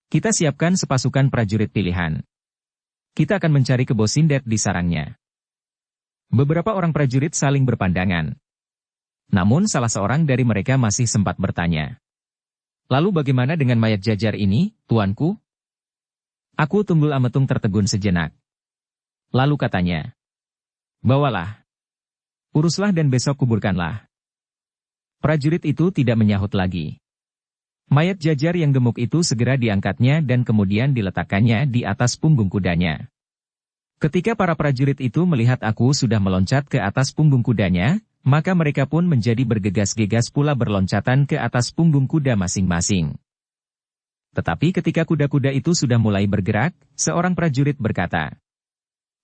Kita siapkan sepasukan prajurit pilihan. Kita akan mencari Kebo Sindet di sarangnya. Beberapa orang prajurit saling berpandangan. Namun salah seorang dari mereka masih sempat bertanya. Lalu bagaimana dengan mayat Jajar ini, tuanku? Aku Tunggul Ametung tertegun sejenak. Lalu katanya, bawalah. Uruslah dan besok kuburkanlah. Prajurit itu tidak menyahut lagi. Mayat Jajar yang gemuk itu segera diangkatnya dan kemudian diletakkannya di atas punggung kudanya. Ketika para prajurit itu melihat aku sudah meloncat ke atas punggung kudanya, maka mereka pun menjadi bergegas-gegas pula berloncatan ke atas punggung kuda masing-masing. Tetapi ketika kuda-kuda itu sudah mulai bergerak, seorang prajurit berkata,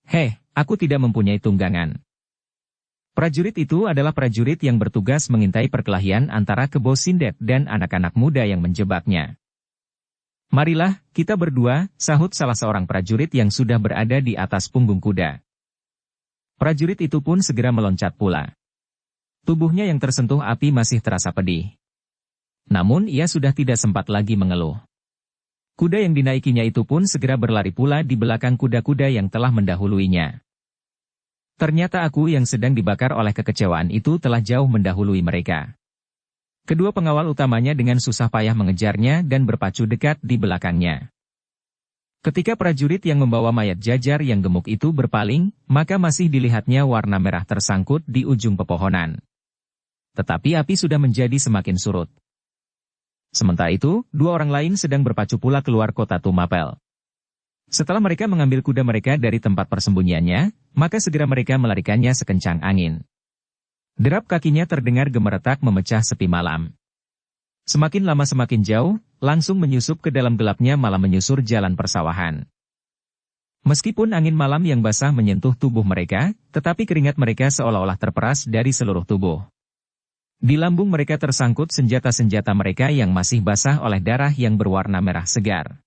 heh, aku tidak mempunyai tunggangan. Prajurit itu adalah prajurit yang bertugas mengintai perkelahian antara Kebo Sindet dan anak-anak muda yang menjebaknya. Marilah, kita berdua, sahut salah seorang prajurit yang sudah berada di atas punggung kuda. Prajurit itu pun segera meloncat pula. Tubuhnya yang tersentuh api masih terasa pedih. Namun ia sudah tidak sempat lagi mengeluh. Kuda yang dinaikinya itu pun segera berlari pula di belakang kuda-kuda yang telah mendahuluinya. Ternyata aku yang sedang dibakar oleh kekecewaan itu telah jauh mendahului mereka. Kedua pengawal utamanya dengan susah payah mengejarnya dan berpacu dekat di belakangnya. Ketika prajurit yang membawa mayat Jajar yang gemuk itu berpaling, maka masih dilihatnya warna merah tersangkut di ujung pepohonan. Tetapi api sudah menjadi semakin surut. Sementara itu, dua orang lain sedang berpacu pula keluar kota Tumapel. Setelah mereka mengambil kuda mereka dari tempat persembunyiannya, maka segera mereka melarikannya sekencang angin. Derap kakinya terdengar gemeretak memecah sepi malam. Semakin lama semakin jauh, langsung menyusup ke dalam gelapnya malam menyusur jalan persawahan. Meskipun angin malam yang basah menyentuh tubuh mereka, tetapi keringat mereka seolah-olah terperas dari seluruh tubuh. Di lambung mereka tersangkut senjata-senjata mereka yang masih basah oleh darah yang berwarna merah segar.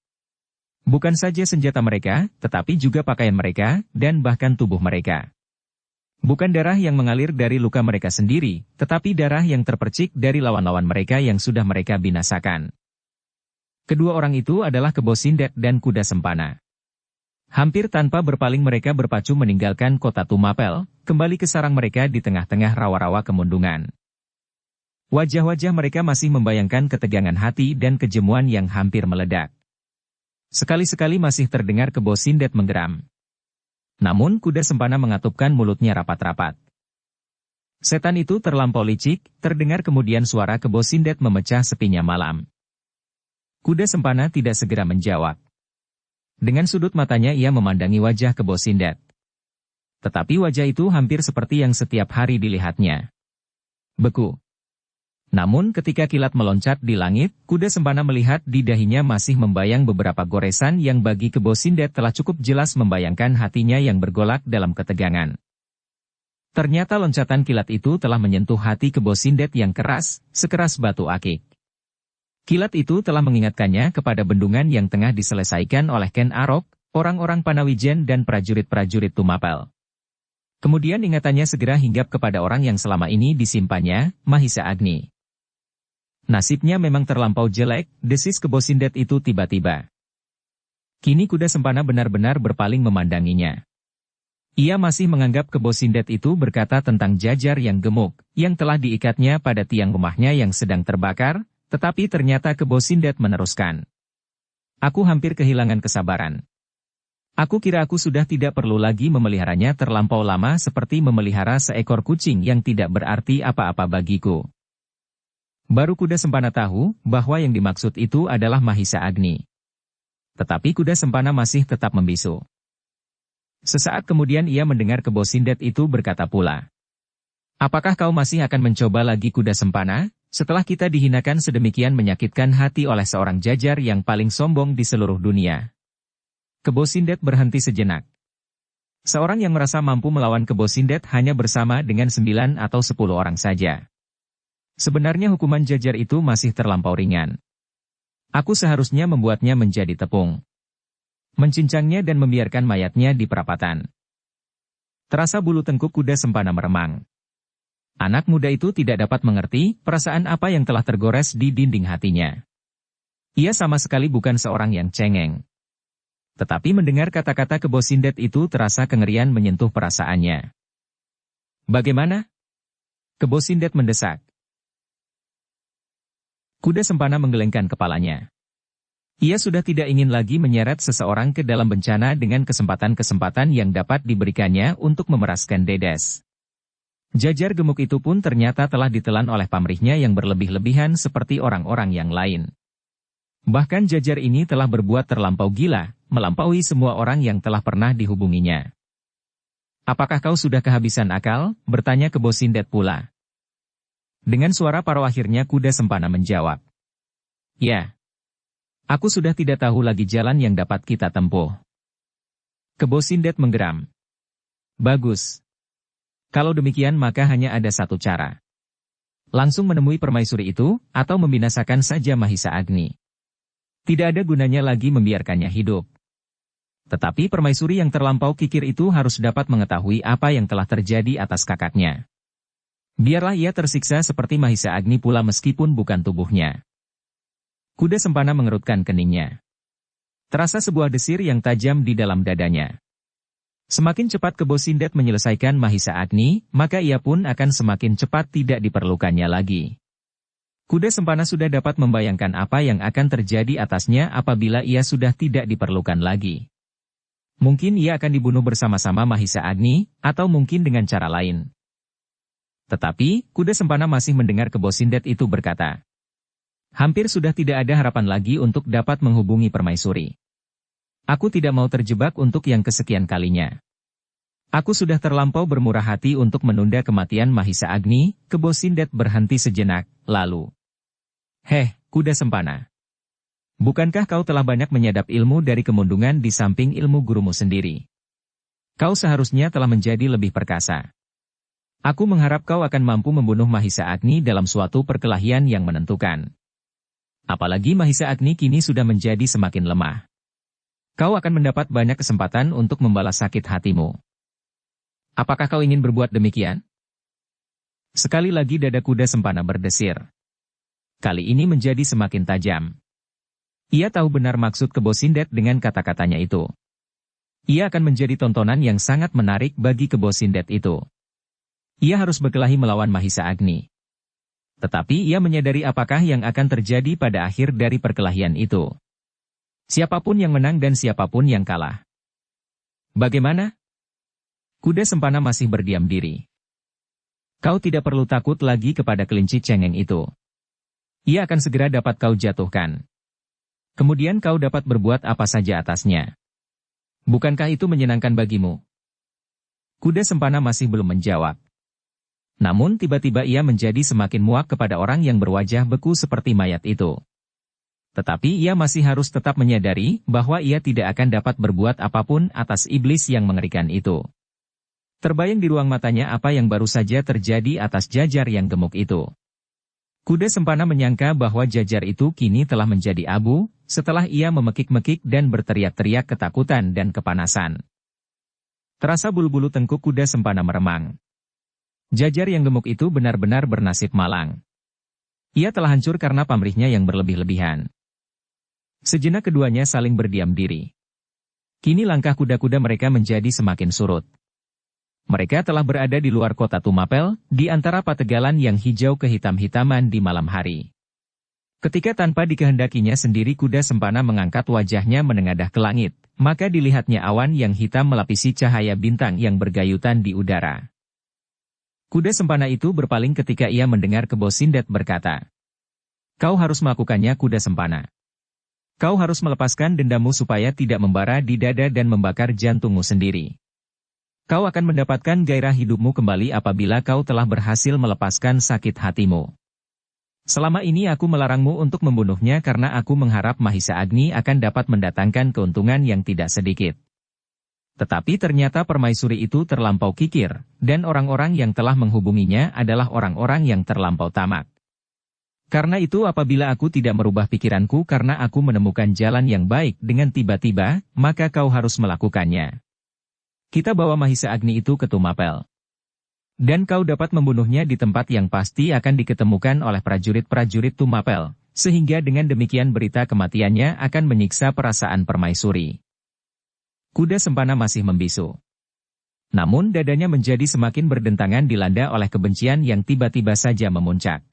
Bukan saja senjata mereka, tetapi juga pakaian mereka, dan bahkan tubuh mereka. Bukan darah yang mengalir dari luka mereka sendiri, tetapi darah yang terpercik dari lawan-lawan mereka yang sudah mereka binasakan. Kedua orang itu adalah Kebo Sindet dan Kuda Sempana. Hampir tanpa berpaling mereka berpacu meninggalkan kota Tumapel, kembali ke sarang mereka di tengah-tengah rawa-rawa kemundungan. Wajah-wajah mereka masih membayangkan ketegangan hati dan kejemuan yang hampir meledak. Sekali-sekali masih terdengar Kebo Sindet menggeram. Namun Kuda Sempana mengatupkan mulutnya rapat-rapat. Setan itu terlampau licik, terdengar kemudian suara Kebo Sindet memecah sepinya malam. Kuda Sempana tidak segera menjawab. Dengan sudut matanya ia memandangi wajah Kebo Sindet. Tetapi wajah itu hampir seperti yang setiap hari dilihatnya. Beku. Namun ketika kilat meloncat di langit, Kuda Sempana melihat di dahinya masih membayang beberapa goresan yang bagi Kebo Sindet telah cukup jelas membayangkan hatinya yang bergolak dalam ketegangan. Ternyata loncatan kilat itu telah menyentuh hati Kebo Sindet yang keras, sekeras batu akik. Kilat itu telah mengingatkannya kepada bendungan yang tengah diselesaikan oleh Ken Arok, orang-orang Panawijen dan prajurit-prajurit Tumapel. Kemudian ingatannya segera hinggap kepada orang yang selama ini disimpannya, Mahisa Agni. Nasibnya memang terlampau jelek, desis Kebo Sindet itu tiba-tiba. Kini kuda sempana benar-benar berpaling memandanginya. Ia masih menganggap Kebo Sindet itu berkata tentang jajar yang gemuk, yang telah diikatnya pada tiang rumahnya yang sedang terbakar, tetapi ternyata Kebo Sindet meneruskan. Aku hampir kehilangan kesabaran. Aku kira aku sudah tidak perlu lagi memeliharanya terlampau lama seperti memelihara seekor kucing yang tidak berarti apa-apa bagiku. Baru kuda sempana tahu bahwa yang dimaksud itu adalah Mahisa Agni. Tetapi kuda sempana masih tetap membisu. Sesaat kemudian ia mendengar Kebo Sindet itu berkata pula. Apakah kau masih akan mencoba lagi kuda sempana, setelah kita dihinakan sedemikian menyakitkan hati oleh seorang jajar yang paling sombong di seluruh dunia? Kebo Sindet berhenti sejenak. Seorang yang merasa mampu melawan Kebo Sindet hanya bersama dengan 9 atau 10 orang saja. Sebenarnya hukuman jajar itu masih terlampau ringan. Aku seharusnya membuatnya menjadi tepung. Mencincangnya dan membiarkan mayatnya di perapatan. Terasa bulu tengkuk kuda sempana meremang. Anak muda itu tidak dapat mengerti perasaan apa yang telah tergores di dinding hatinya. Ia sama sekali bukan seorang yang cengeng. Tetapi mendengar kata-kata Kebo Sindet itu terasa kengerian menyentuh perasaannya. Bagaimana? Kebo Sindet mendesak. Kuda sempana menggelengkan kepalanya. Ia sudah tidak ingin lagi menyeret seseorang ke dalam bencana dengan kesempatan-kesempatan yang dapat diberikannya untuk memeraskan Dedes. Jajar gemuk itu pun ternyata telah ditelan oleh pamrihnya yang berlebih-lebihan seperti orang-orang yang lain. Bahkan jajar ini telah berbuat terlampau gila, melampaui semua orang yang telah pernah dihubunginya. Apakah kau sudah kehabisan akal? Bertanya Kebo Sindet pula. Dengan suara paruh akhirnya kuda sempana menjawab. Ya. Aku sudah tidak tahu lagi jalan yang dapat kita tempuh. Kebo Sindet menggeram. Bagus. Kalau demikian maka hanya ada satu cara. Langsung menemui permaisuri itu, atau membinasakan saja Mahisa Agni. Tidak ada gunanya lagi membiarkannya hidup. Tetapi permaisuri yang terlampau kikir itu harus dapat mengetahui apa yang telah terjadi atas kakaknya. Biarlah ia tersiksa seperti Mahisa Agni pula meskipun bukan tubuhnya. Kuda sempana mengerutkan keningnya. Terasa sebuah desir yang tajam di dalam dadanya. Semakin cepat Kebo Sindet menyelesaikan Mahisa Agni, maka ia pun akan semakin cepat tidak diperlukannya lagi. Kuda sempana sudah dapat membayangkan apa yang akan terjadi atasnya apabila ia sudah tidak diperlukan lagi. Mungkin ia akan dibunuh bersama-sama Mahisa Agni, atau mungkin dengan cara lain. Tetapi, kuda sempana masih mendengar Kebo Sindet itu berkata. Hampir sudah tidak ada harapan lagi untuk dapat menghubungi permaisuri. Aku tidak mau terjebak untuk yang kesekian kalinya. Aku sudah terlampau bermurah hati untuk menunda kematian Mahisa Agni. Kebo Sindet berhenti sejenak, lalu. Kuda sempana. Bukankah kau telah banyak menyadap ilmu dari kemundungan di samping ilmu gurumu sendiri? Kau seharusnya telah menjadi lebih perkasa. Aku mengharap kau akan mampu membunuh Mahisa Agni dalam suatu perkelahian yang menentukan. Apalagi Mahisa Agni kini sudah menjadi semakin lemah. Kau akan mendapat banyak kesempatan untuk membalas sakit hatimu. Apakah kau ingin berbuat demikian? Sekali lagi dada kuda sempana berdesir. Kali ini menjadi semakin tajam. Ia tahu benar maksud Kebo Sindet dengan kata-katanya itu. Ia akan menjadi tontonan yang sangat menarik bagi Kebo Sindet itu. Ia harus berkelahi melawan Mahisa Agni. Tetapi ia menyadari apakah yang akan terjadi pada akhir dari perkelahian itu. Siapapun yang menang dan siapapun yang kalah. Bagaimana? Kuda sempana masih berdiam diri. Kau tidak perlu takut lagi kepada kelinci cengeng itu. Ia akan segera dapat kau jatuhkan. Kemudian kau dapat berbuat apa saja atasnya. Bukankah itu menyenangkan bagimu? Kuda sempana masih belum menjawab. Namun tiba-tiba ia menjadi semakin muak kepada orang yang berwajah beku seperti mayat itu. Tetapi ia masih harus tetap menyadari bahwa ia tidak akan dapat berbuat apapun atas iblis yang mengerikan itu. Terbayang di ruang matanya apa yang baru saja terjadi atas jajar yang gemuk itu. Kuda sempana menyangka bahwa jajar itu kini telah menjadi abu, setelah ia memekik-mekik dan berteriak-teriak ketakutan dan kepanasan. Terasa bulu-bulu tengkuk kuda sempana meremang. Jajar yang gemuk itu benar-benar bernasib malang. Ia telah hancur karena pamrihnya yang berlebih-lebihan. Sejenak keduanya saling berdiam diri. Kini langkah kuda-kuda mereka menjadi semakin surut. Mereka telah berada di luar kota Tumapel, di antara pategalan yang hijau kehitam-hitaman di malam hari. Ketika tanpa dikehendakinya sendiri kuda sempana mengangkat wajahnya menengadah ke langit, maka dilihatnya awan yang hitam melapisi cahaya bintang yang bergayutan di udara. Kuda sempana itu berpaling ketika ia mendengar Kebo Sindet berkata, "Kau harus melakukannya, kuda sempana. Kau harus melepaskan dendammu supaya tidak membara di dada dan membakar jantungmu sendiri. Kau akan mendapatkan gairah hidupmu kembali apabila kau telah berhasil melepaskan sakit hatimu. Selama ini aku melarangmu untuk membunuhnya karena aku mengharap Mahisa Agni akan dapat mendatangkan keuntungan yang tidak sedikit. Tetapi ternyata permaisuri itu terlampau kikir, dan orang-orang yang telah menghubunginya adalah orang-orang yang terlampau tamak. Karena itu apabila aku tidak merubah pikiranku karena aku menemukan jalan yang baik dengan tiba-tiba, maka kau harus melakukannya. Kita bawa Mahisa Agni itu ke Tumapel. Dan kau dapat membunuhnya di tempat yang pasti akan diketemukan oleh prajurit-prajurit Tumapel, sehingga dengan demikian berita kematiannya akan menyiksa perasaan permaisuri." Kuda sempana masih membisu. Namun dadanya menjadi semakin berdentangan dilanda oleh kebencian yang tiba-tiba saja memuncak.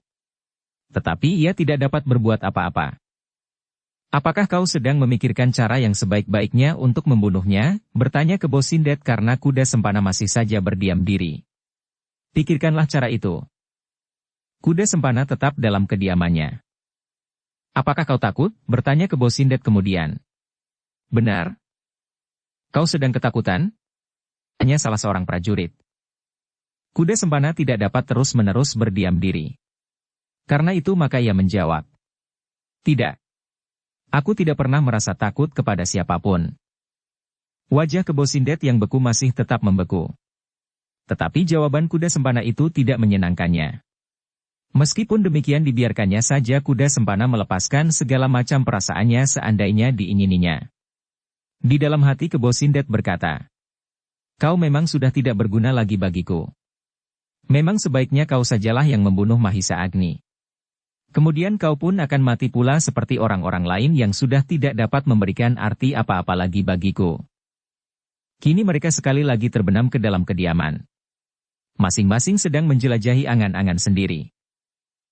Tetapi ia tidak dapat berbuat apa-apa. "Apakah kau sedang memikirkan cara yang sebaik-baiknya untuk membunuhnya?" bertanya Kebo Sindet karena kuda sempana masih saja berdiam diri. "Pikirkanlah cara itu." Kuda sempana tetap dalam kediamannya. "Apakah kau takut?" bertanya Kebo Sindet kemudian. "Benar? Kau sedang ketakutan?" tanya salah seorang prajurit. Kuda sempana tidak dapat terus-menerus berdiam diri. Karena itu maka ia menjawab, "Tidak. Aku tidak pernah merasa takut kepada siapapun." Wajah Kebo Sindet yang beku masih tetap membeku. Tetapi jawaban kuda sempana itu tidak menyenangkannya. Meskipun demikian dibiarkannya saja kuda sempana melepaskan segala macam perasaannya seandainya diingininya. Di dalam hati Kebo Sindet berkata, "Kau memang sudah tidak berguna lagi bagiku. Memang sebaiknya kau sajalah yang membunuh Mahisa Agni. Kemudian kau pun akan mati pula seperti orang-orang lain yang sudah tidak dapat memberikan arti apa-apa lagi bagiku." Kini mereka sekali lagi terbenam ke dalam kediaman. Masing-masing sedang menjelajahi angan-angan sendiri.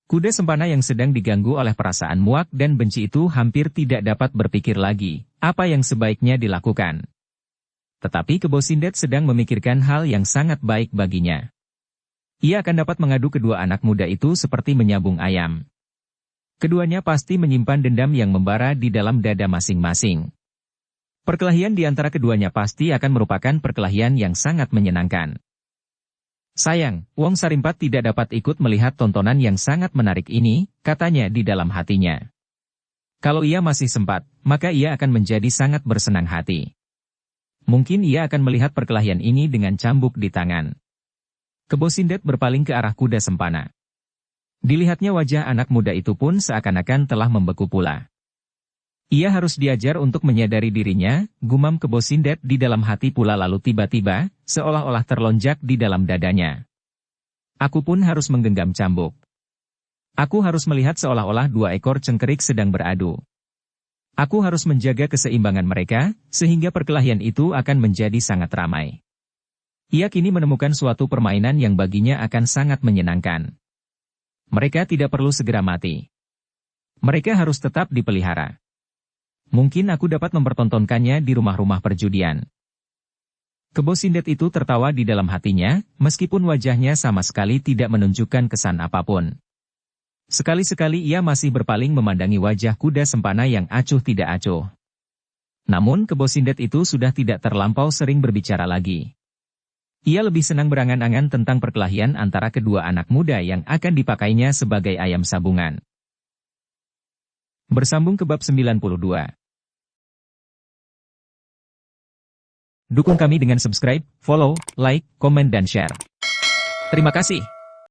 Kuda sempana yang sedang diganggu oleh perasaan muak dan benci itu hampir tidak dapat berpikir lagi, apa yang sebaiknya dilakukan. Tetapi Kebo Sindet sedang memikirkan hal yang sangat baik baginya. Ia akan dapat mengadu kedua anak muda itu seperti menyabung ayam. Keduanya pasti menyimpan dendam yang membara di dalam dada masing-masing. Perkelahian di antara keduanya pasti akan merupakan perkelahian yang sangat menyenangkan. "Sayang, Wong Sarimpat tidak dapat ikut melihat tontonan yang sangat menarik ini," katanya di dalam hatinya. Kalau ia masih sempat, maka ia akan menjadi sangat bersenang hati. Mungkin ia akan melihat perkelahian ini dengan cambuk di tangan. Kebo Sindet berpaling ke arah kuda sempana. Dilihatnya wajah anak muda itu pun seakan-akan telah membeku pula. Ia harus diajar untuk menyadari dirinya, gumam Kebo Sindet di dalam hati pula lalu tiba-tiba, seolah-olah terlonjak di dalam dadanya. "Aku pun harus menggenggam cambuk. Aku harus melihat seolah-olah dua ekor cengkerik sedang beradu. Aku harus menjaga keseimbangan mereka, sehingga perkelahian itu akan menjadi sangat ramai." Ia kini menemukan suatu permainan yang baginya akan sangat menyenangkan. Mereka tidak perlu segera mati. Mereka harus tetap dipelihara. Mungkin aku dapat mempertontonkannya di rumah-rumah perjudian. Kebo Sindet itu tertawa di dalam hatinya, meskipun wajahnya sama sekali tidak menunjukkan kesan apapun. Sekali-sekali ia masih berpaling memandangi wajah kuda sempana yang acuh tidak acuh. Namun Kebo Sindet itu sudah tidak terlampau sering berbicara lagi. Ia lebih senang berangan-angan tentang perkelahian antara kedua anak muda yang akan dipakainya sebagai ayam sabungan. Bersambung ke bab 92. Dukung kami dengan subscribe, follow, like, komen dan share. Terima kasih.